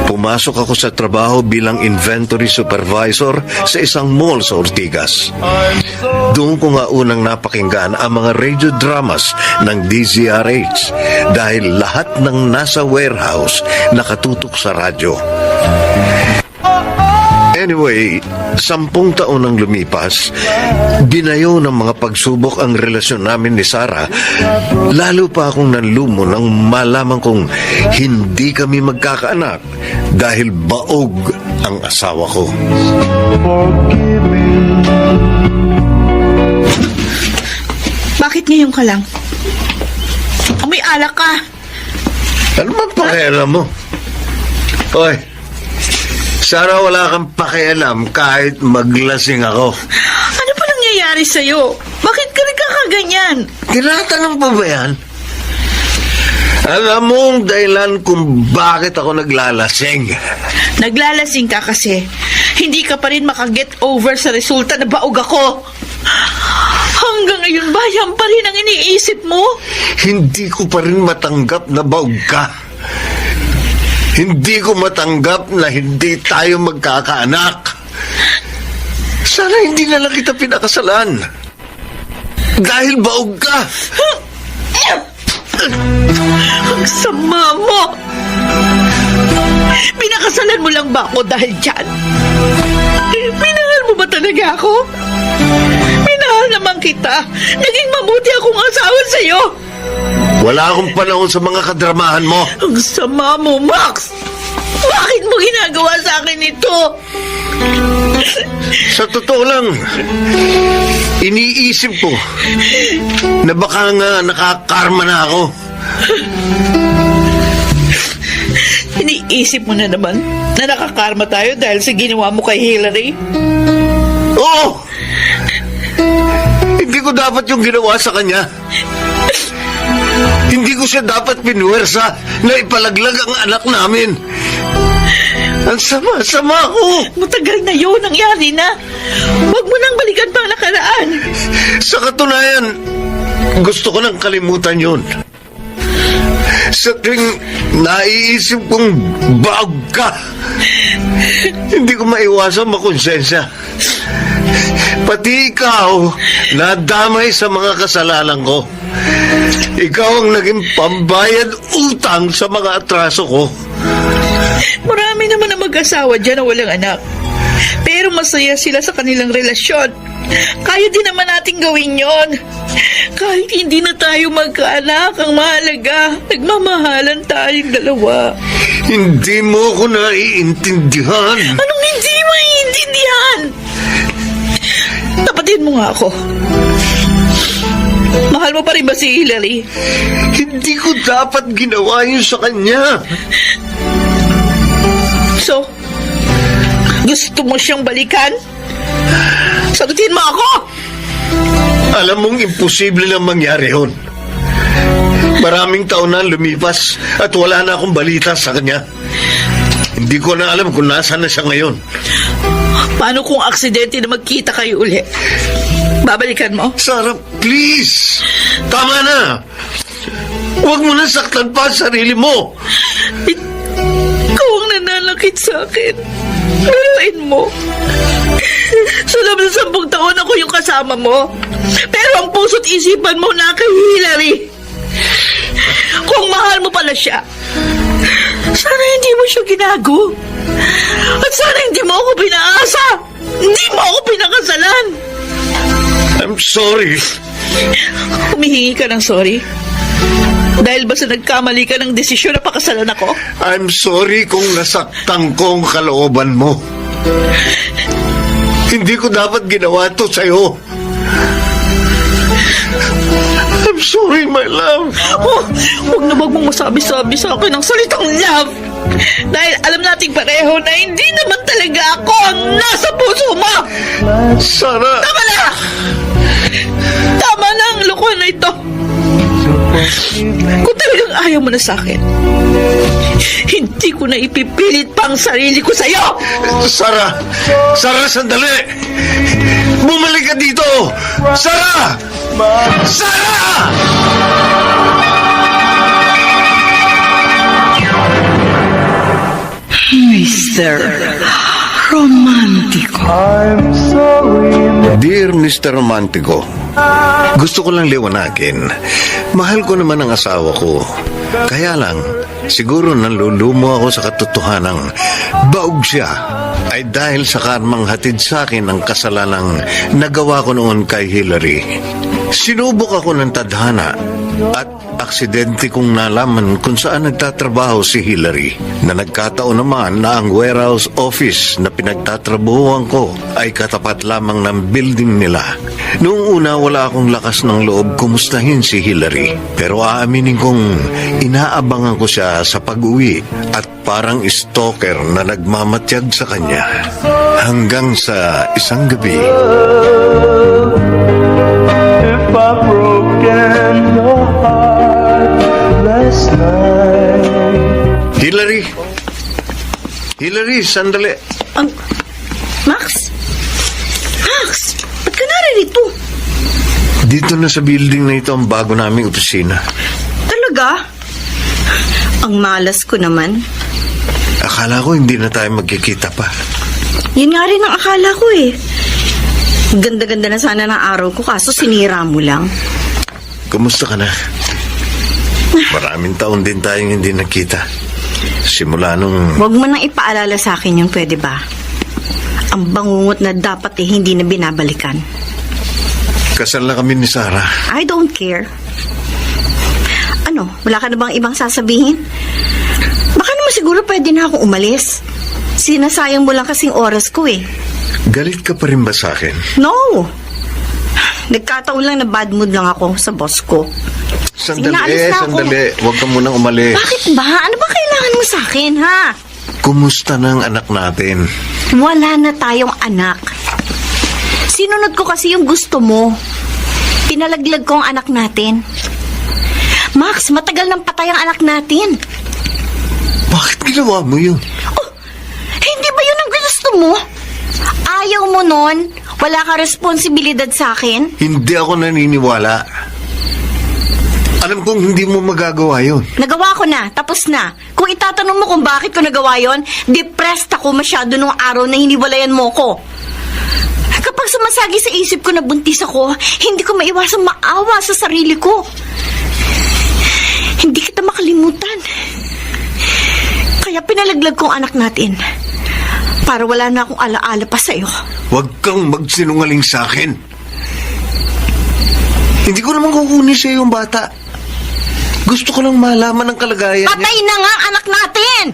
Pumasok ako sa trabaho bilang inventory supervisor sa isang mall sa Ortigas. Doon ko nga unang napakinggan ang mga radio dramas ng DZRH dahil lahat ng nasa warehouse nakatutok sa radyo. Anyway, 10 taon ang lumipas, binayo ng mga pagsubok ang relasyon namin ni Sarah. Lalo pa akong nanlumo nang malaman kong hindi kami magkakaanak dahil baog ang asawa ko. Forgive me. Bakit ngayon ka lang? May alak ka. Ano bang pakialam mo? Hoy, Sarah, wala kang pakialam kahit maglasing ako. Ano pa nangyayari sa'yo? Bakit ka nagkakaganyan? Tinatanong pa ba yan? Alam mo ang dahilan kung bakit ako naglalasing. Naglalasing ka kasi hindi ka pa rin makaget over sa resulta na baog ako. Hanggang ngayon ba yan pa rin ang iniisip mo? Hindi ko pa rin matanggap na baog ka. Hindi ko matanggap na hindi tayo magkakaanak. Sana hindi na lang kita pinakasalan. Dahil baog ka. Ang sama mo! Pinakasalan mo lang ba ako dahil dyan? Minahal mo ba talaga ako? Minahal naman kita. Naging mabuti akong asawa sa'yo. Wala akong panahon sa mga kadramahan mo. Ang sama mo, Max! Bakit mo ginagawa sa akin ito? Sa totoo lang, iniisip ko na baka nga nakakarma na ako. Iniisip mo na naman na nakakarma tayo dahil sa ginawa mo kay Hillary? Oo! Hindi ko dapat yung ginawa sa kanya. Hindi ko siya dapat pinuwersa na ipalaglag ang anak namin. Ang sama-sama ko. Matagal na yun, nangyari na. Huwag mo nang balikan pa ang nakaraan. Sa katunayan, gusto ko nang kalimutan yun. Sa tuwing naiisip kong baog ka, hindi ko maiwasan makonsensya. Pati ikaw, nadamay sa mga kasalanan ko. Ikaw ang naging pambayad utang sa mga atraso ko. Marami naman na mag-asawa dyan na walang anak. Pero masaya sila sa kanilang relasyon. Kaya din naman natin gawin yon. Kahit hindi na tayo magkaanak, ang mahalaga, nagmamahalan tayong dalawa. Hindi mo ko naiintindihan. Anong hindi maiintindihan? Tapatin mo nga ako. Mahal mo pa rin ba si Hillary? Hindi ko dapat ginawa yun sa kanya. So, gusto mo siyang balikan? Sagutin mo ako! Alam mong imposible lang mangyari yun. Maraming taon na lumipas at wala na akong balita sa kanya. Hindi ko na alam kung nasaan na siya ngayon. Paano kung aksidente na magkita kayo uli? Babalikan mo? Sarah, please! Tama na! Huwag mo na saktan pa ang sarili mo! Ikaw ang nananakit sa akin. Biruin mo. Sa loob ng 10 taon ako yung kasama mo. Pero ang puso't isipan mo na kay Hillary. Kung mahal mo pala siya, sana hindi mo siya ginago. At sana hindi mo ako pinaasa. Hindi mo ako pinakasalan. I'm sorry. Humihingi ka ng sorry? Dahil ba sa nagkamali ka ng desisyon na pakasalan ako? I'm sorry kung nasaktan ko ang kalooban mo. Hindi ko dapat ginawa ito sa'yo. I'm sorry, my love. Oh, huwag na wag mong masabi-sabi sa akin ang salitang love. Dahil alam nating pareho na hindi naman talaga ako ang nasa puso mo. Sarah. Tama na! Tama na ang loko na ito. Kung talagang ayaw mo na sa akin, hindi ko na ipipilit pa ang sarili ko sa'yo. Sarah! Sarah, sandali! Bumalik ka dito! Sarah! Sarah! Mr. Romantico. I'm sorry. Dear Mr. Romantico, gusto ko lang liwanagin. Mahal ko naman ang asawa ko. Kaya lang, Siguro nalulumo ako sa katotohanang baog siya ay dahil sa karmang hatid sa akin ang kasalanang nagawa ko noon kay Hillary. Sinubok ako ng tadhana at aksidente kong nalaman kung saan nagtatrabaho si Hillary, na nagkataon naman na ang warehouse office na pinagtatrabahuan ko ay katapat lamang ng building nila. Noong una wala akong lakas ng loob kumustahin si Hillary, pero aaminin kong inaabangan ko siya sa pag-uwi at parang stalker na nagmamatyag sa kanya. Hanggang sa isang gabi, If I've broken your heart last night. Hillary! Hillary, sandali! Max? Max, ba't ka naririto? Dito na sa building na ito ang bago naming opisina. Talaga? Ang malas ko naman. Akala ko hindi na tayo magkikita pa. Yun nga rin ang akala ko eh. Ganda-ganda na sana ng araw ko, kaso sinira mo lang. Kumusta ka na? Maraming taon din tayong hindi nakita. Simula nung... Huwag mo nang ipaalala sa akin yun, pwede ba? Ang bangungot na dapat hindi na binabalikan. Kasal na kami ni Sarah. I don't care. Ano, wala ka na bang ibang sasabihin? Baka naman siguro pwede na akong umalis. Sinasayang mo lang kasing oras ko eh. Galit ka pa rin ba sa akin? No! Nagkataon lang na bad mood lang ako sa boss ko. Sige na, alis na ako. Sandali. Huwag ka munang umalis. Bakit ba? Ano ba kailangan mo sa akin, ha? Kumusta na ang anak natin? Wala na tayong anak. Sinunod ko kasi yung gusto mo. Pinalaglag ko ang anak natin. Max, matagal nang patay ang anak natin. Bakit ginawa mo yun? Oh, hindi ba yun ang gusto mo? Ayaw mo nun? Wala ka responsibilidad sa akin? Hindi ako naniniwala. Alam kong hindi mo magagawa yun. Nagawa ko na, tapos na. Kung itatanong mo kung bakit ko nagawa yon, depressed ako masyado nung araw na hiniwalayan mo ko. Kapag sumasagi sa isip ko na buntis ako, hindi ko maiwasang maawa sa sarili ko. Hindi kita makalimutan. Kaya pinalaglag kong anak natin. Para wala na akong alaala pa sa'yo. Huwag kang magsinungaling sa akin. Hindi ko naman kukunin sa'yo yung bata. Gusto ko lang malaman ang kalagayan niya. Patay na nga ang anak natin!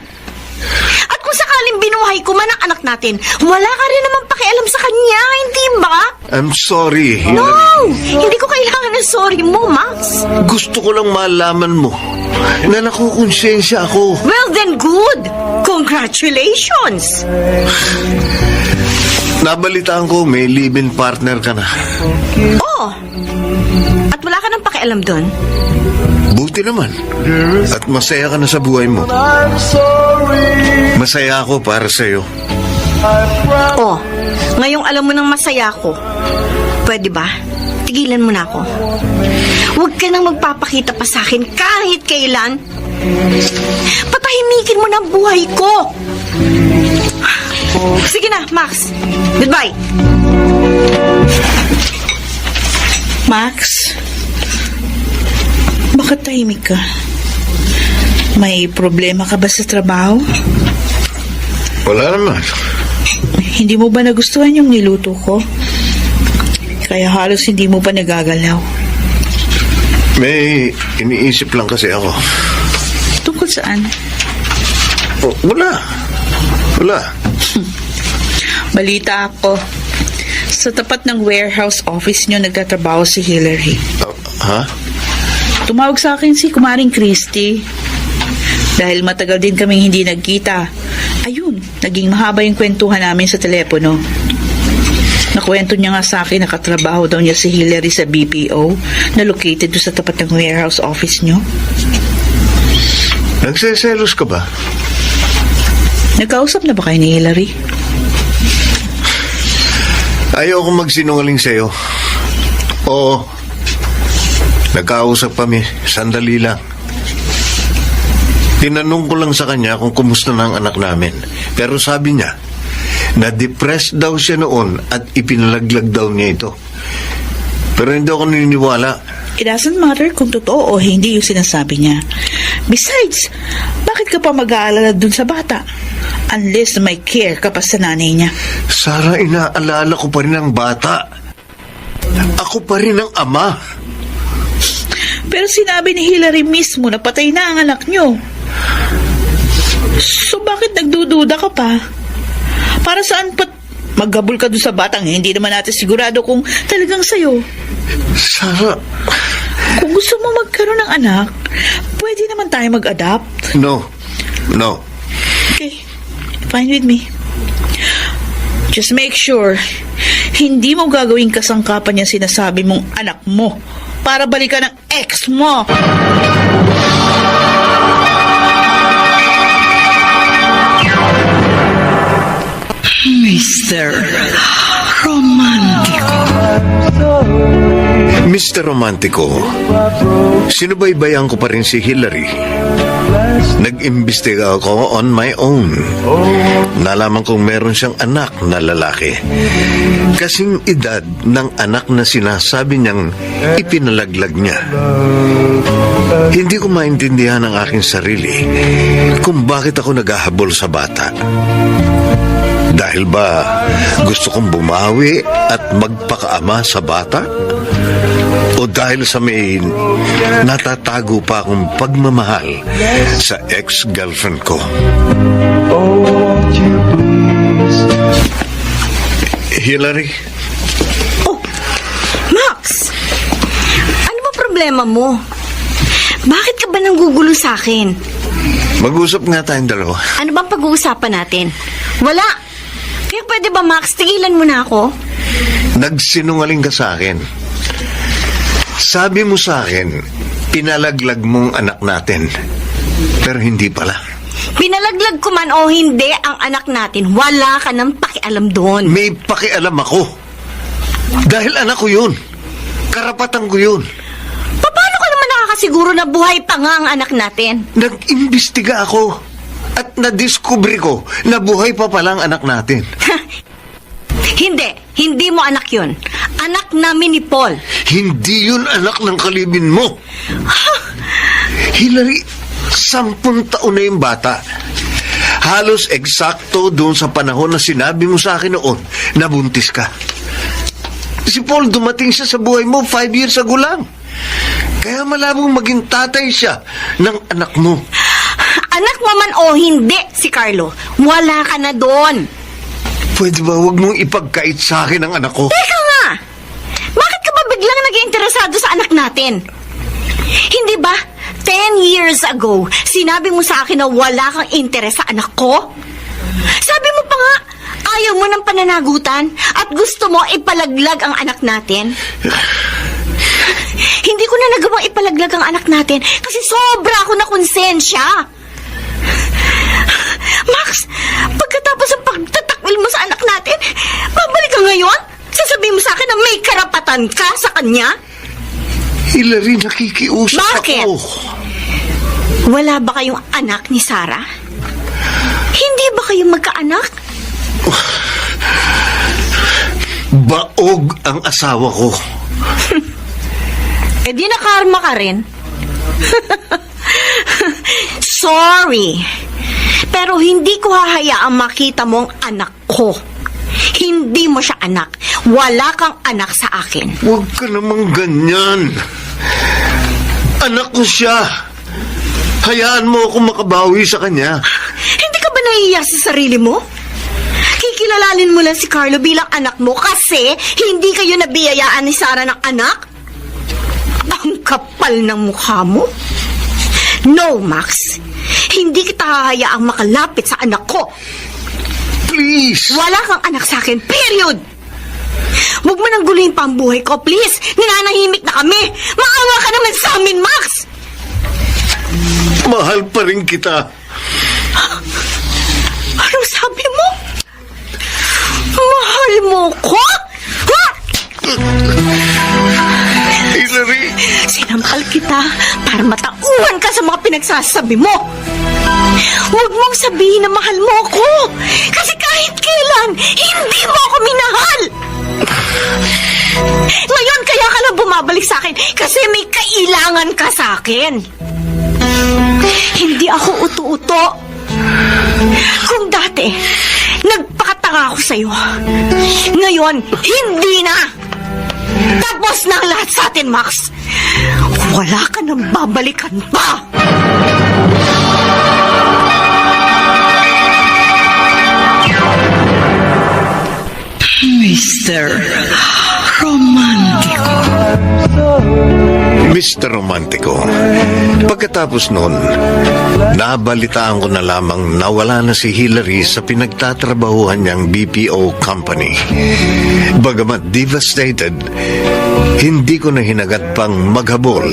At kung sakaling binuhay ko man ang anak natin, wala ka rin naman pakialam sa kanya, hindi ba? I'm sorry. No! Hindi ko kailangan ng sorry mo, Max. Gusto ko lang malaman mo na nakukonsensya ako. Well then, good! Congratulations! Nabalitaan ko may live-in partner ka na. Oh! At wala ka nang pakialam doon? Buti naman. At masaya ka na sa buhay mo. I'm sorry. Masaya ako para sa'yo. Oh, ngayong alam mo nang masaya ako. Pwede ba? Tigilan mo na ako. Huwag ka nang magpapakita pa sa akin kahit kailan. Patahimikin mo na ang buhay ko. Sige na, Max. Goodbye. Max, bakit tahimik ka? May problema ka ba sa trabaho? Wala naman. Hindi mo ba nagustuhan yung niluto ko? Kaya halos hindi mo pa nagagalaw. May iniisip lang kasi ako. Tungkol saan? Oh, wala. Wala. Balita ako. Sa tapat ng warehouse office niyo nagtatrabaho si Hillary. Ha? Tumawag sa akin si Kumaring Christy. Dahil matagal din kaming hindi nagkita. Ayun, naging mahaba yung kwentuhan namin sa telepono. Nakwento niya nga sa akin nakatrabaho daw niya si Hillary sa BPO na located doon sa tapat ng warehouse office niyo. Nagseselos ka ba? Nagkausap na ba kayo ni Hillary? Ayoko magsinungaling sa'yo. Oo. Nagkausap kami. Sandali lang. Tinanong ko lang sa kanya kung kumusta na ang anak namin. Pero sabi niya, na-depressed daw siya noon at ipinalaglag daw niya ito. Pero hindi ako naniniwala. It doesn't matter kung totoo o hindi yung sinasabi niya. Besides, bakit ka pa mag-aalala dun sa bata? Unless may care ka pa sa nanay niya. Sarah, inaalala ko pa rin ang bata. Ako pa rin ang ama. Pero sinabi ni Hillary mismo na patay na ang anak niyo. So bakit nagdududa ka pa? Para saan pa maghabol ka dun sa batang hindi naman natin sigurado kung talagang sa'yo? Sarah, Kung gusto mo magkaroon ng anak, pwede naman tayo mag-adapt. no. Okay, fine with me. Just make sure, hindi mo gagawing kasangkapan yung sinasabi mong anak mo para balikan ng ex mo. Mr. Romantico. Mr. Romantico, sinubaybayan ko pa rin si Hillary. Nag-imbestiga ako on my own. Nalaman kong meron siyang anak na lalaki. Kasing edad ng anak na sinasabi niyang ipinalaglag niya. Hindi ko maintindihan ang aking sarili kung bakit ako naghahabol sa bata. Dahil ba gusto kong bumawi at magpakaama sa bata? O dahil sa may natatago pa akong pagmamahal sa ex-girlfriend ko? Oh, won't you please? Hillary, Oh, Max! Ano ba problema mo? Bakit ka ba nanggugulo sa akin? mag-usap nga tayong dalawa. Ano bang pag-uusapan natin? Wala! Kaya pwede ba, Max, tigilan mo na ako? Nagsinungaling ka sa akin. Sabi mo sa akin, pinalaglag mong anak natin. Pero hindi pala. Pinalaglag ko man o hindi ang anak natin, wala ka nang pakialam doon. May pakialam ako. Dahil anak ko yun. Karapatan ko yun. Paano ka naman nakakasiguro na buhay pa nga ang anak natin? Nag-imbestiga ako. At nadiskubre ko na buhay pa palang anak natin. Hindi mo anak yun. Anak namin ni Paul. Hindi yun anak ng kalibin mo. Hillary, 10 taon na yung bata. Halos eksakto doon sa panahon na sinabi mo sa akin noon na buntis ka. Si Paul dumating siya sa buhay mo 5 years ago lang. Kaya malabong maging tatay siya ng anak mo. Anak mo man o hindi si Carlo, wala ka na doon. Pwede ba huwag mong ipagkait sa akin ang anak ko? Teka nga! Bakit ka ba biglang naging interesado sa anak natin? Hindi ba 10 years ago, sinabi mo sa akin na wala kang interes sa anak ko? Sabi mo pa nga, ayaw mo ng pananagutan at gusto mo ipalaglag ang anak natin? Hindi ko na nagawang ipalaglag ang anak natin kasi sobra ako na konsensya. Max, pagkatapos ng pagtatakwil mo sa anak natin, babalik ka ngayon? Sasabihin mo sa akin na may karapatan ka sa kanya? Hillary, nakikiusap Bakit? ako. Wala ba kayong anak ni Sarah? Hindi ba kayo magkaanak? Baog ang asawa ko. Eh di nakarma ka rin. Sorry. Pero hindi ko hahayaang makita mo ang anak ko. Hindi mo siya anak. Wala kang anak sa akin. Huwag ka namang ganyan. Anak ko siya. Hayaan mo ako makabawi sa kanya. Hindi ka ba nahihiya sa sarili mo? Kikilalanin mo lang si Carlo bilang anak mo kasi hindi kayo nabiyayaan ni Sarah ng anak? Ang kapal ng mukha mo. No, Max. Hindi kita hahayaang makalapit sa anak ko. Please. Wala kang anak sa akin, period! Huwag mo nang guluhin pa ang buhay ko, please! Ninanahimik na kami! Maawa ka naman sa amin, Max! Mahal pa rin kita. Anong sabi mo? Mahal mo ko? Ha? Hillary. Sinampal kita para matauhan ka sa mga pinagsasabi mo. Huwag mong sabihin na mahal mo ako. Kasi kahit kailan, hindi mo ako minahal. Ngayon kaya ka lang bumabalik sa akin kasi may kailangan ka sa akin. Hindi ako uto-uto. Kung dati, nagpakatanga ako sa'yo. Ngayon, hindi na. Tapos na ang lahat sa atin, Max. Wala ka nang babalikan pa. Mr. Romantico. Mr. Romantico, pagkatapos noon, nabalitaan ko na lamang na wala na si Hillary sa pinagtatrabahuhan niyang BPO company. Bagamat devastated, hindi ko na hinagat pang maghabol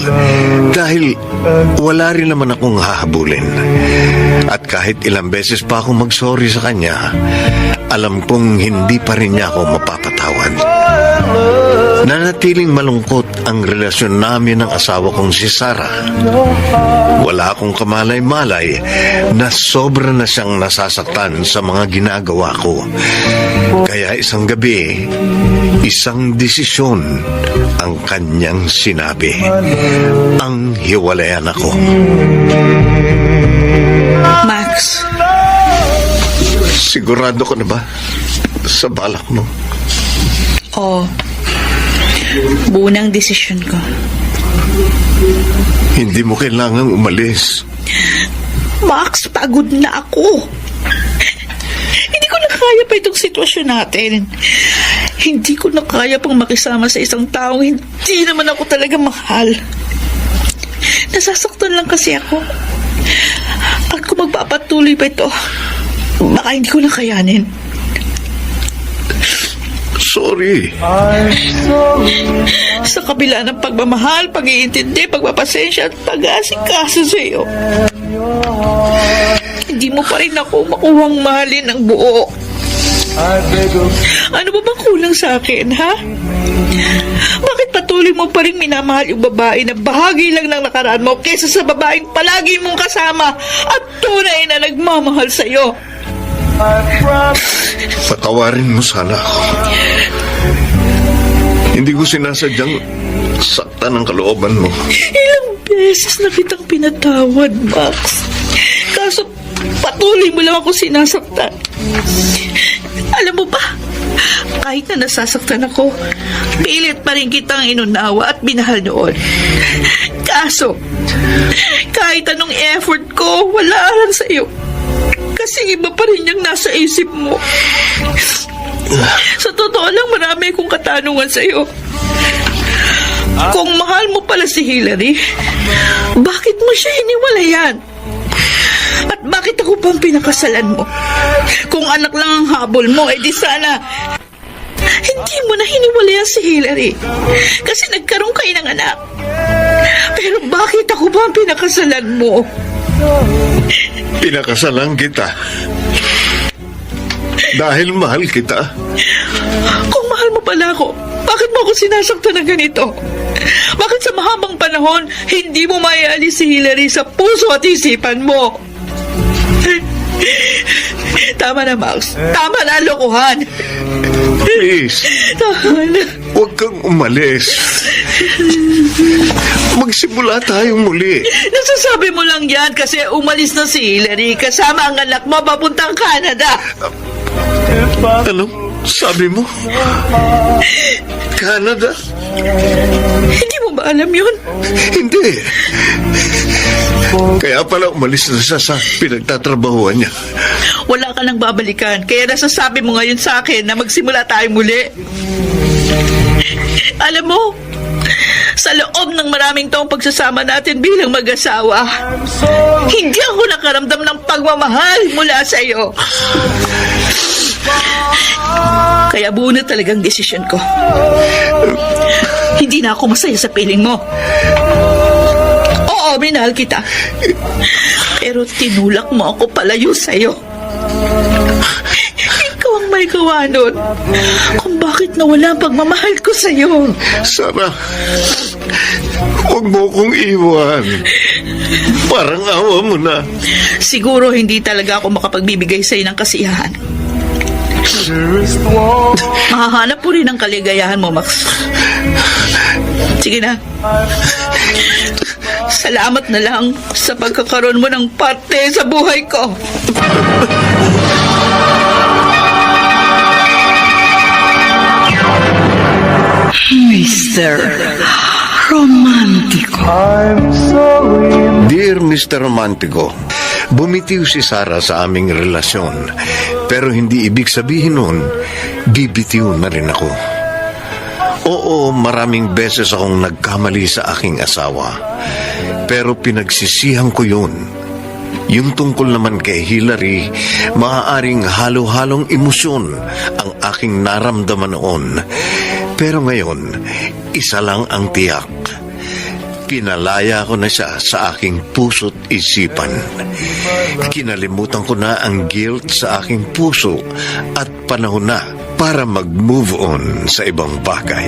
dahil wala rin naman akong hahabulin. At kahit ilang beses pa ako mag-sorry sa kanya, alam kong hindi pa rin niya ako mapapatawad. Nanatiling malungkot ang relasyon namin ng asawa kong si Sarah. Wala akong kamalay-malay na sobra na siyang nasasaktan sa mga ginagawa ko. Kaya isang gabi, isang desisyon ang kanyang sinabi. Ang hiwalayan ako. Max, Sigurado ko na ba sa balak mo? oh, buo ng desisyon ko. Hindi mo kailangang umalis. Max, pagod na ako. Hindi ko na kaya pa itong sitwasyon natin. Hindi ko na kaya pang makisama sa isang taong hindi naman ako talaga mahal. Nasasaktan lang kasi ako. At kung magpapatuloy pa ito, baka hindi ko na kayanin. Sorry. Sa kabila ng pagmamahal, pag-iintindi, pagpapasensya at pag-aasikaso sa iyo, hindi mo pa rin ako makuhang mahalin ng buo. Ano ba bang kulang sa akin, ha? Bakit patuloy mo pa rin minamahal yung babae na bahagi lang ng nakaraan mo kaysa sa babaeng palagi mong kasama at tunay na nagmamahal sa iyo? Patawarin mo sana ako. Hindi ko sinasadyang saktan ang kalooban mo. Ilang beses na kitang pinatawad, Max. Kaso patuloy mo lang ako sinasaktan. Alam mo ba, kahit na nasasaktan ako, pilit pa rin kitang inunawa at binahal noon. Kaso, kahit anong effort ko, wala lang sa iyo. Kasi iba pa rin yung nasa isip mo. Sa totoo lang, marami akong katanungan sa iyo. Kung mahal mo pala si Hillary, bakit mo siya hiniwalayan? At bakit ako pang pinakasalan mo? Kung anak lang ang habol mo, di sana hindi mo na hiniwalayan si Hillary. Kasi nagkaroon kayo ng anak. Pero bakit ako pa ang pinakasalan mo? Pinakasalan kita. Dahil mahal kita. Kung mahal mo pala ako, bakit mo ako sinasaktan ng ganito? Bakit sa mahabang panahon, hindi mo maialis si Hillary sa puso at isipan mo? Tama na, Max. Tama na ang lokohan. Please, Tama na. huwag kang umalis. Magsimula tayong muli. Nasasabi mo lang yan kasi umalis na si Hillary kasama ang anak mo papuntang Canada. Ano? Sabi mo? Canada? Hindi mo ba alam yun? Hindi. Kaya pala umalis na siya sa pinagtatrabahuan niya. Wala ka nang babalikan. Kaya nasasabi mo ngayon sa akin na magsimula tayo muli. Alam mo, sa loob ng maraming taong pagsasama natin bilang mag-asawa, hindi ako nakaramdam ng pagmamahal mula sa iyo. Kaya buo na talagang desisyon ko. Hindi na ako masaya sa piling mo. Oo, minahal kita. Pero tinulak mo ako palayo sa'yo. Ikaw ang may gawa nun kung bakit nawala ang pagmamahal ko sa'yo. Sarah, huwag mo kong iwan. Parang awa mo na. Siguro hindi talaga ako makapagbibigay sa'yo ng kasiyahan. Mahahanap po rin ang kaligayahan mo, Max. Sige na. Salamat na lang sa pagkakaroon mo ng parte sa buhay ko. Mr. Romantico. I'm sorry. Dear Mr. Romantico, bumitiw si Sarah sa aming relasyon. Pero hindi ibig sabihin nun, bibitiw na rin ako. Oo, maraming beses akong nagkamali sa aking asawa. Pero pinagsisihan ko yun. Yung tungkol naman kay Hillary, maaaring halo-halong emosyon ang aking naramdaman noon. Pero ngayon, isa lang ang tiyak. Pinalaya ko na siya sa aking puso't isipan. Kinalimutan ko na ang guilt sa aking puso at panahon na para mag-move on sa ibang bagay.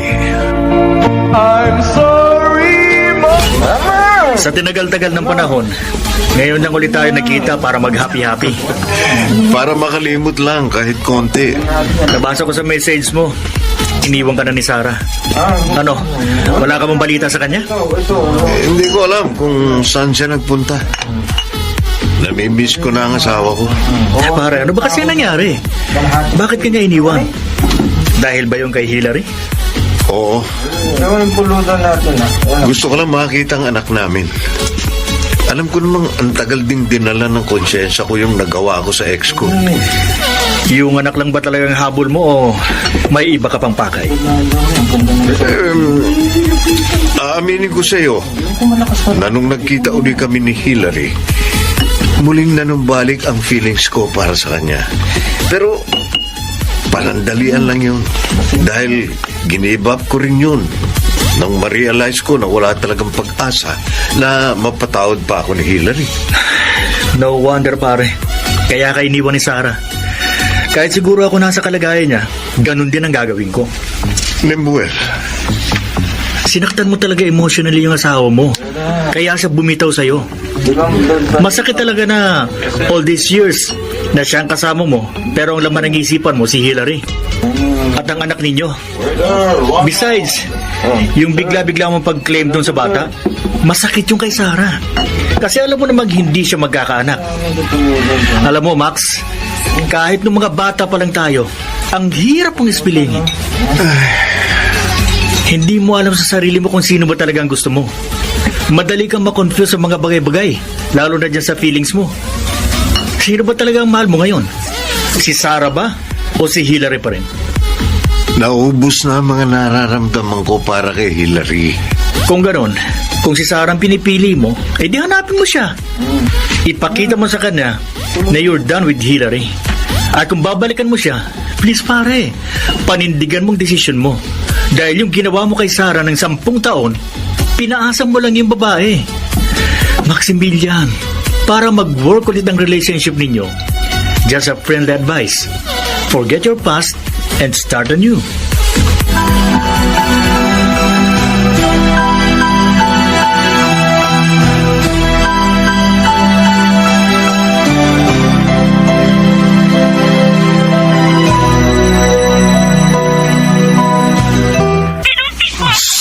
I'm sorry, Mama. Sa tinagal-tagal ng panahon, ngayon lang ulit tayo nakita para mag-happy-happy. Para makalimot lang kahit konti. Nabasa ko sa message mo, iniwan ka na ni Sarah. Ano, wala ka bang balita sa kanya? Hindi ko alam kung saan siya nagpunta. Namimiss ko na ang asawa ko. Pare, ano ba kasi nangyari? Bakit kanya iniwan? Dahil ba yung kay Hillary? Oo. Gusto ko lang makita ang anak namin. Alam ko namang ang tagal ding dinala ng konsyensya ko yung nagawa ko sa ex ko. Yung anak lang ba talagang habol mo o may iba ka pang pakay? Aaminin ko sa iyo na nung nagkita uli kami ni Hillary, muling nanumbalik ang feelings ko para sa kanya. Pero panandalian lang yun. Dahil give up ko rin yun nang ma-realize ko na wala talagang pag-asa na mapatawad pa ako ni Hillary. No wonder pare, kaya ka iniwan ni Sarah. Kahit siguro ako nasa kalagayan niya, ganun din ang gagawin ko. Lemuel, Sinaktan mo talaga emotionally yung asawa mo. Kaya siya bumitaw sa'yo. Masakit talaga na all these years na siya ang kasama mo, pero ang laman ng isipan mo si Hillary at ang anak ninyo. Besides, yung bigla-bigla mong pag-claim doon sa bata, masakit yung kay Sarah. Kasi alam mo namang hindi siya magkakaanak. Alam mo, Max, kahit nung mga bata pa lang tayo, ang hirap mong ispilingin. Hindi mo alam sa sarili mo kung sino ba talagang gusto mo. Madali kang makonfuse sa mga bagay-bagay, lalo na dyan sa feelings mo. Sino ba talagang mahal mo ngayon? Si Sarah ba? O si Hillary pa rin? naubos na ang mga nararamdaman ko para kay Hillary. Kung ganon, kung si Sarah ang pinipili mo, eh di hanapin mo siya. Ipakita mo sa kanya na you're done with Hillary. At kung babalikan mo siya, please pare, panindigan mong desisyon mo. Dahil yung ginawa mo kay Sarah ng 10 taon, pinaasam mo lang yung babae. Maximilian, para mag-work ulit ang relationship ninyo, just a friendly advice. Forget your past and start anew.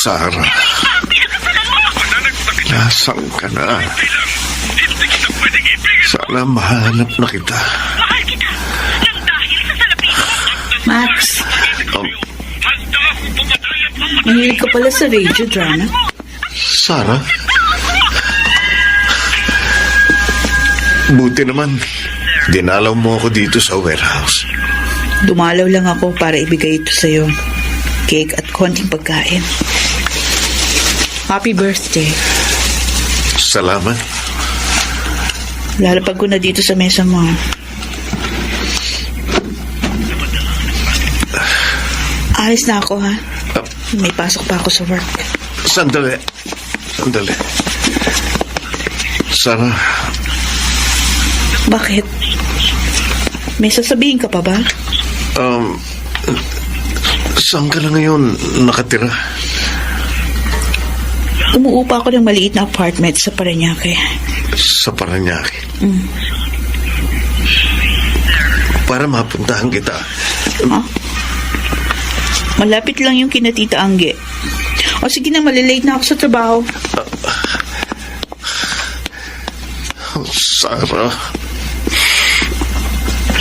Sarah, nasaan ka na? Sana mahanap na kita. Max, mahilig ka pala sa radio drama. Sarah? Buti naman, dinalaw mo ako dito sa warehouse. Dumalaw lang ako para ibigay ito sa'yo. Cake at konting pagkain. Happy birthday. Salamat. Lalapag ko na dito sa mesa mo. Alis na ako, ha? May pasok pa ako sa work. Sandali. Sarah, Bakit? May sasabihin ka pa ba? saan ka na ngayon nakatira? Umuupa ako ng maliit na apartment sa Parañaque. Sa Parañaque? Para mapuntahan kita. Ha? Malapit lang yung kina Tita Angge. O sige na, malilate na ako sa trabaho. Sarah,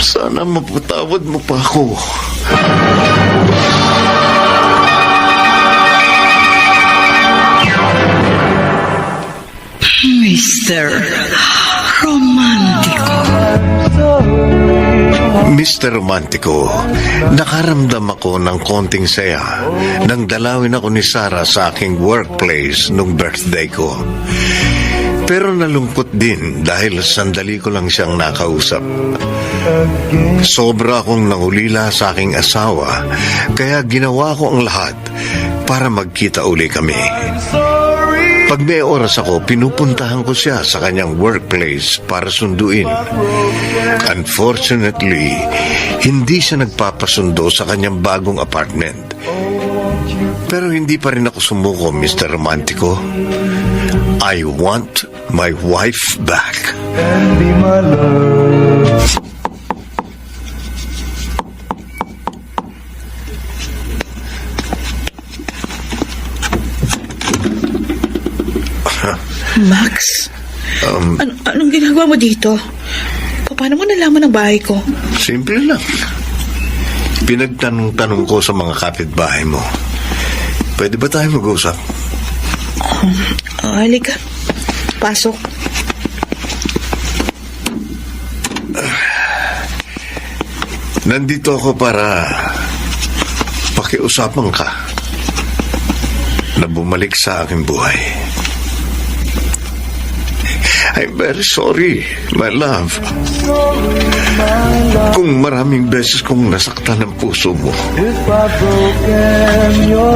sana mapatawad mo pa ako. Mr. Romantico. Mr. Romantico, nakaramdam ako ng konting saya nang dalawin ako ni Sarah sa aking workplace nung birthday ko. Pero nalungkot din dahil sandali ko lang siyang nakausap. Sobra akong nangulila sa aking asawa, kaya ginawa ko ang lahat para magkita uli kami. Pag may oras ako, pinupuntahan ko siya sa kanyang workplace para sunduin. Unfortunately, hindi siya nagpapasundo sa kanyang bagong apartment. Pero hindi pa rin ako sumuko, Mr. Romantico. I want my wife back. And be my love. Max, anong ginagawa mo dito? Paano mo nalaman ang bahay ko? Simple lang. Pinagtanong-tanong ko sa mga kapitbahay mo. Pwede ba tayo mag-usap? Halika. Pasok. Nandito ako para pakiusapan ka na bumalik sa aking buhay. I'm very sorry, my love. Kung maraming beses kong nasaktan ang puso mo.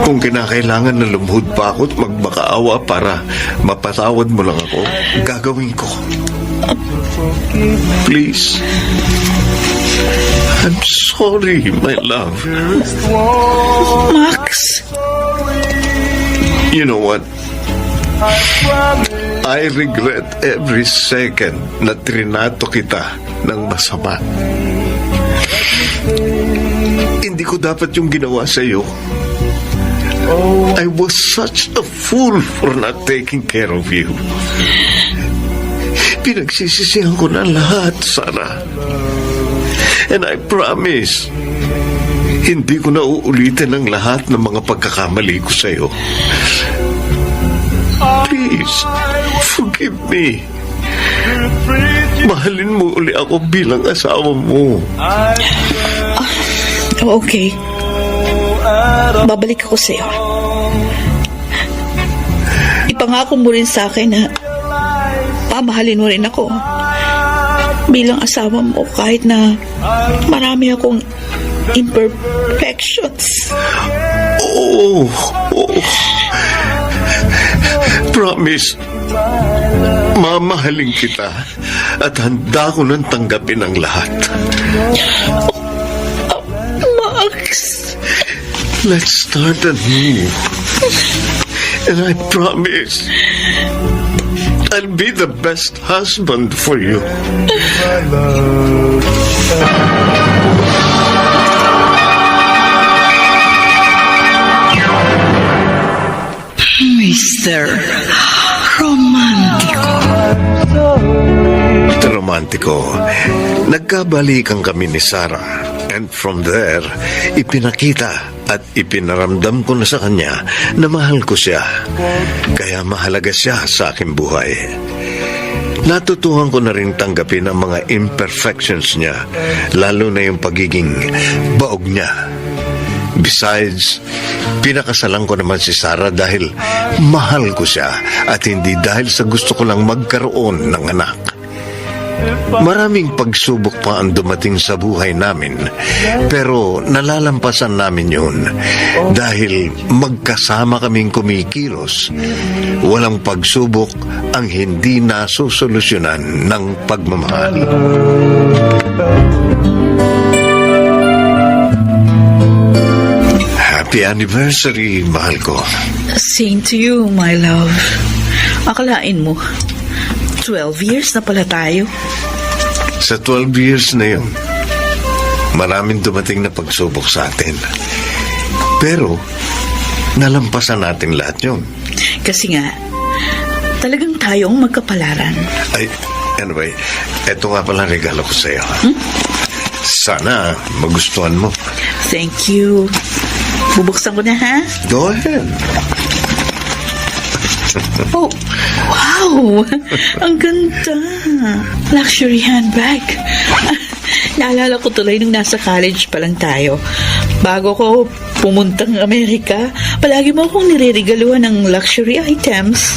Kung kinakailangan na lumuhod pa ako at magmakaawa para mapatawad mo lang ako, gagawin ko. Please. I'm sorry, my love. Max! You know what? I regret every second na trinato kita ng masama. Hindi ko dapat yung ginawa sa iyo. I was such a fool for not taking care of you. Pinagsisisihan ko na lahat, Sarah. And I promise, hindi ko na uulitin ang lahat ng mga pagkakamali ko sa iyo. Please, forgive me. Mahalin mo uli ako bilang asawa mo. Okay. Babalik ako sa'yo. Ipangako mo rin sa akin na pamahalin mo rin ako bilang asawa mo kahit na marami akong imperfections. Oh. Promise, mamahalin kita at handa ko nang tanggapin ang lahat. Max! Let's start anew. And I promise, I'll be the best husband for you. Mr. Romantico. Romantico, nagkabalikan kami ni Sarah. And from there, ipinakita at ipinaramdam ko na sa kanya na mahal ko siya. Kaya mahalaga siya sa aking buhay. Natutuhan ko na rin tanggapin ang mga imperfections niya, lalo na yung pagiging baog niya. Besides, pinakasalan ko naman si Sarah dahil mahal ko siya at hindi dahil sa gusto ko lang magkaroon ng anak. Maraming pagsubok pa ang dumating sa buhay namin, pero nalalampasan namin yun dahil magkasama kaming kumikilos. Walang pagsubok ang hindi nasusolusyonan ng pagmamahal. Happy anniversary, mahal ko. Same to you, my love. Akalain mo, 12 years na pala tayo. Sa 12 years na yun, maraming dumating na pagsubok sa atin. Pero, nalampasan natin lahat yun. Kasi nga, talagang tayong magkapalaran. Ay, Anyway, eto nga pala regalo ko sa'yo. Sana magustuhan mo. Thank you. Bubuksan ko na, ha? Go ahead. Oh, wow! Ang ganda! Luxury handbag. Naalala ko tuloy nung nasa college pa lang tayo. Bago ko pumuntang Amerika, palagi mo akong nireregaluhan ng luxury items.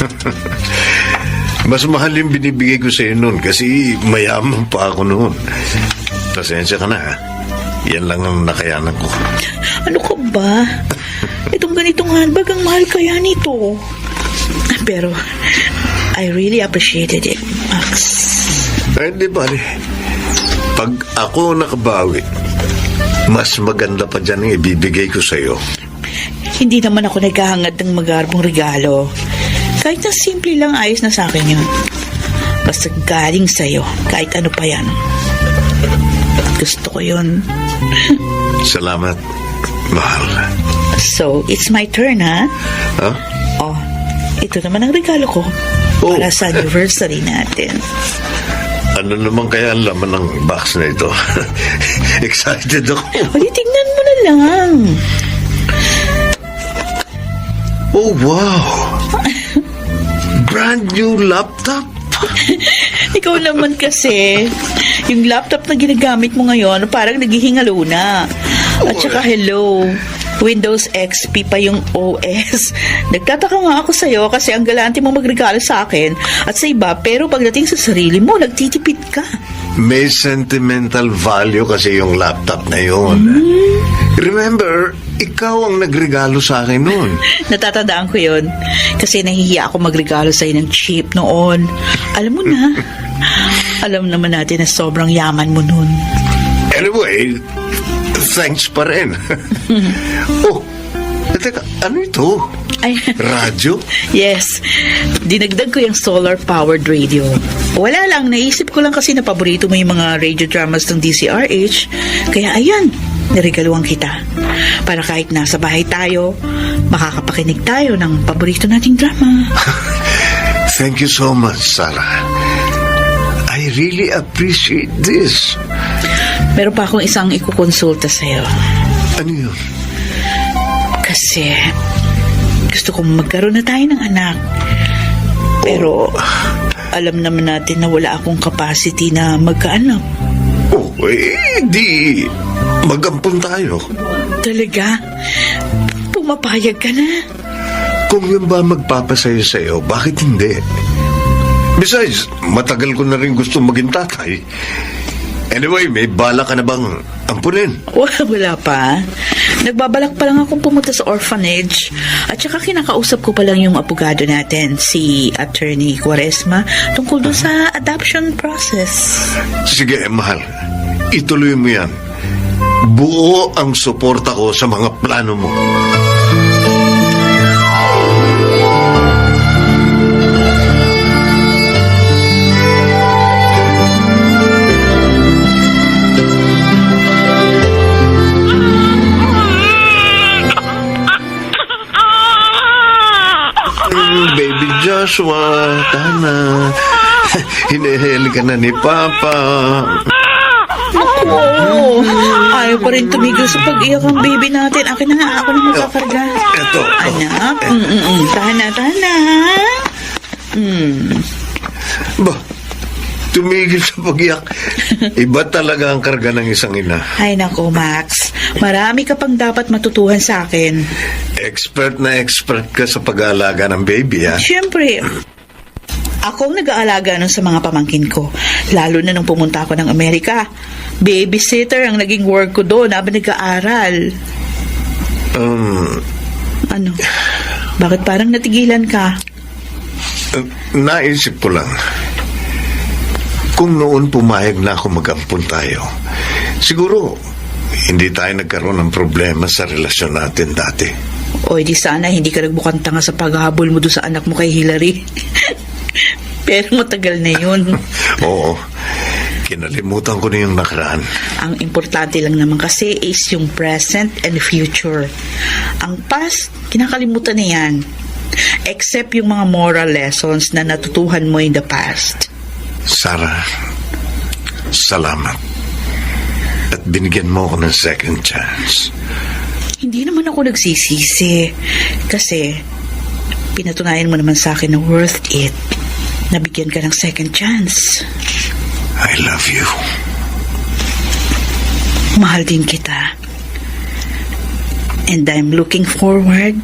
Mas mahal yung binibigay ko sa'yo noon kasi mayaman pa ako noon. Pasensya ka na, ha? Yan lang ang nakayanan ko. Ano ka ba? Itong ganitong handbag, ang mahal kaya nito. Pero, I really appreciated it, Max. Eh, di ba? Pag ako nakabawi, mas maganda pa dyan ang ibibigay ko sa'yo. Hindi naman ako naghahangad ng magarbong regalo. Kahit na simple lang, ayos na sa akin yun. Basta galing sa'yo, kahit ano pa yan. Gusto ko yun. Salamat, mahal. So, it's my turn, ha? Ha? Oh, ito naman ang regalo ko Oh. para sa anniversary natin. Ano naman kaya ang laman ng box na ito? Excited ako. O, di tingnan mo na lang. Oh, wow! Brand new laptop? Ikaw naman kasi, yung laptop na ginagamit mo ngayon, parang naghihingalo na. At saka, hello, Windows XP pa yung OS. Nagtataka nga ako sa'yo kasi ang galante mo magregalo sa akin at sa iba, pero pagdating sa sarili mo, nagtitipid ka. May sentimental value kasi yung laptop na yun. Remember, ikaw ang nagregalo sa akin noon. Natatandaan ko yun kasi nahihiya ako magregalo sa'yo ng cheap noon. Alam mo na, alam naman natin na sobrang yaman mo noon. Anyway, thanks pa rin. Oh, teka, ano ito? Ay, Radyo? yes. Dinagdag ko yung solar-powered radio. Wala lang, naisip ko lang kasi na paborito mo yung mga radio dramas ng DCRH. Kaya ayan, niregaluhan kita. Para kahit nasa bahay tayo, makakapakinig tayo ng paborito nating drama. Thank you so much, Sarah. I really appreciate this. Meron pa akong isang ikukonsulta sa'yo. Ano yun? Kasi gusto kong magkaroon na tayo ng anak. Pero alam naman natin na wala akong capacity na magkaanak. Oh, di magampun tayo. Talaga? Pumapayag ka na? Kung yun ba magpapasayo sa'yo, bakit hindi? Besides, matagal ko na rin gusto maging tatay. Anyway, may bala ka na bang ampunin? Wala pa. Nagbabalak pa lang akong pumunta sa orphanage. At saka kinakausap ko pa lang yung abogado natin, si Attorney Quaresma, tungkol doon sa adoption process. Sige, mahal. Ituloy mo yan. Buo ang suporta ko sa mga plano mo. Baby Joshua, tana. Hinihil ka na ni Papa. Oo. Ayaw pa rin tumigil sa pag-iyak ang baby natin. Akin na nga, ako na magkakarga. Eto. Anak, tahan na. Ba, tumigil sa pag-iyak. Iba talaga ang karga ng isang ina. Ay nako, Max. Marami ka pang dapat matutuhan sa akin. Expert na expert ka sa pag-aalaga ng baby, ha? Siyempre, ako ang nag-aalaga nun sa mga pamangkin ko. Lalo na nung pumunta ako ng Amerika. Babysitter ang naging work ko doon habang nag-aaral. Ano? Bakit parang natigilan ka? Naisip ko lang. Kung noon pumayag na ako mag-ampun tayo, siguro hindi tayo nagkaroon ng problema sa relasyon natin dati. O di sana hindi ka nagbukang tanga sa paghahabol mo doon sa anak mo kay Hillary. Pero matagal na yun. Oo. Kinalimutan ko na yung nakaraan. Ang importante lang naman kasi is yung present and future. Ang past, kinakalimutan na yan. Except yung mga moral lessons na natutuhan mo in the past. Sarah, salamat. At binigyan mo ako ng second chance. Hindi naman ako nagsisisi. Kasi, pinatunayan mo naman sa akin na worth it. Nabigyan ka ng second chance. I love you. Mahal din kita. And I'm looking forward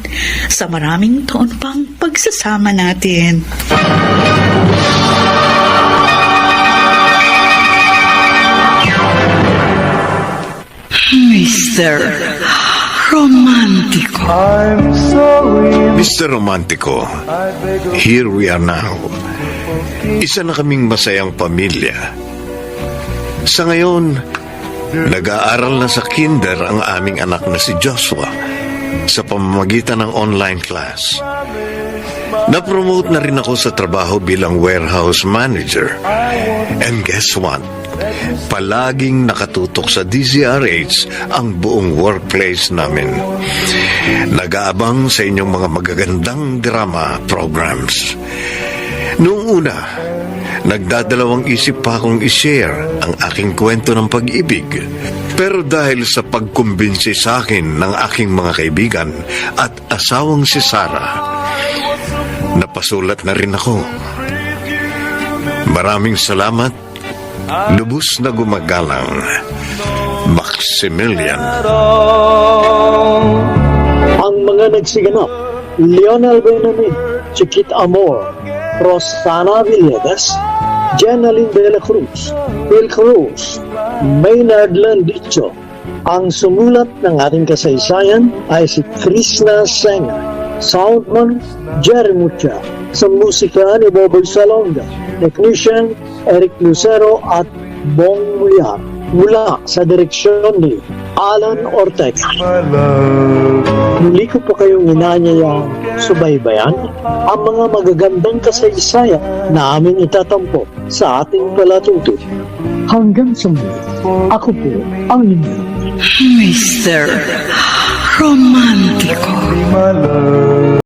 sa maraming taon pang pagsasama natin. Mr. Romantico. I'm sorry. Mr. Romantico, here we are now. Isa na kaming masayang pamilya. Sa ngayon, nag-aaral na sa kinder ang aming anak na si Joshua sa pamamagitan ng online class. Na-promote na rin ako sa trabaho bilang warehouse manager. And guess what? Palaging nakatutok sa DZRH ang buong workplace namin. Nag-aabang sa inyong mga magagandang drama programs. Noong una, nagdadalawang isip pa akong i-share ang aking kwento ng pag-ibig. Pero dahil sa pagkumbinsi sa akin ng aking mga kaibigan at asawang si Sarah, napasulat na rin ako. Maraming salamat. Lubos na gumagalang, Maximilian. Ang mga nagsiganap, Leonel Benjamin, Chiquit Amor, Rosana Villegas, Jenaline de la Cruz, Phil Cruz, Maynard Landicho. Ang sumulat ng ating kasaysayan ay si Krishna Senga, soundman Jerry Mucha, sa musika ni Boboy Salonga, technician Eric Lucero at Bong Muyar, mula sa direksyon ni Alan Ortega. My love. Muli ko po kayong inanyayang subaybayan ang mga magagandang kasaysayan na aming itatampo sa ating palatuto. Hanggang sa muli, ako po ang inyo. Mr. Romantico. My love.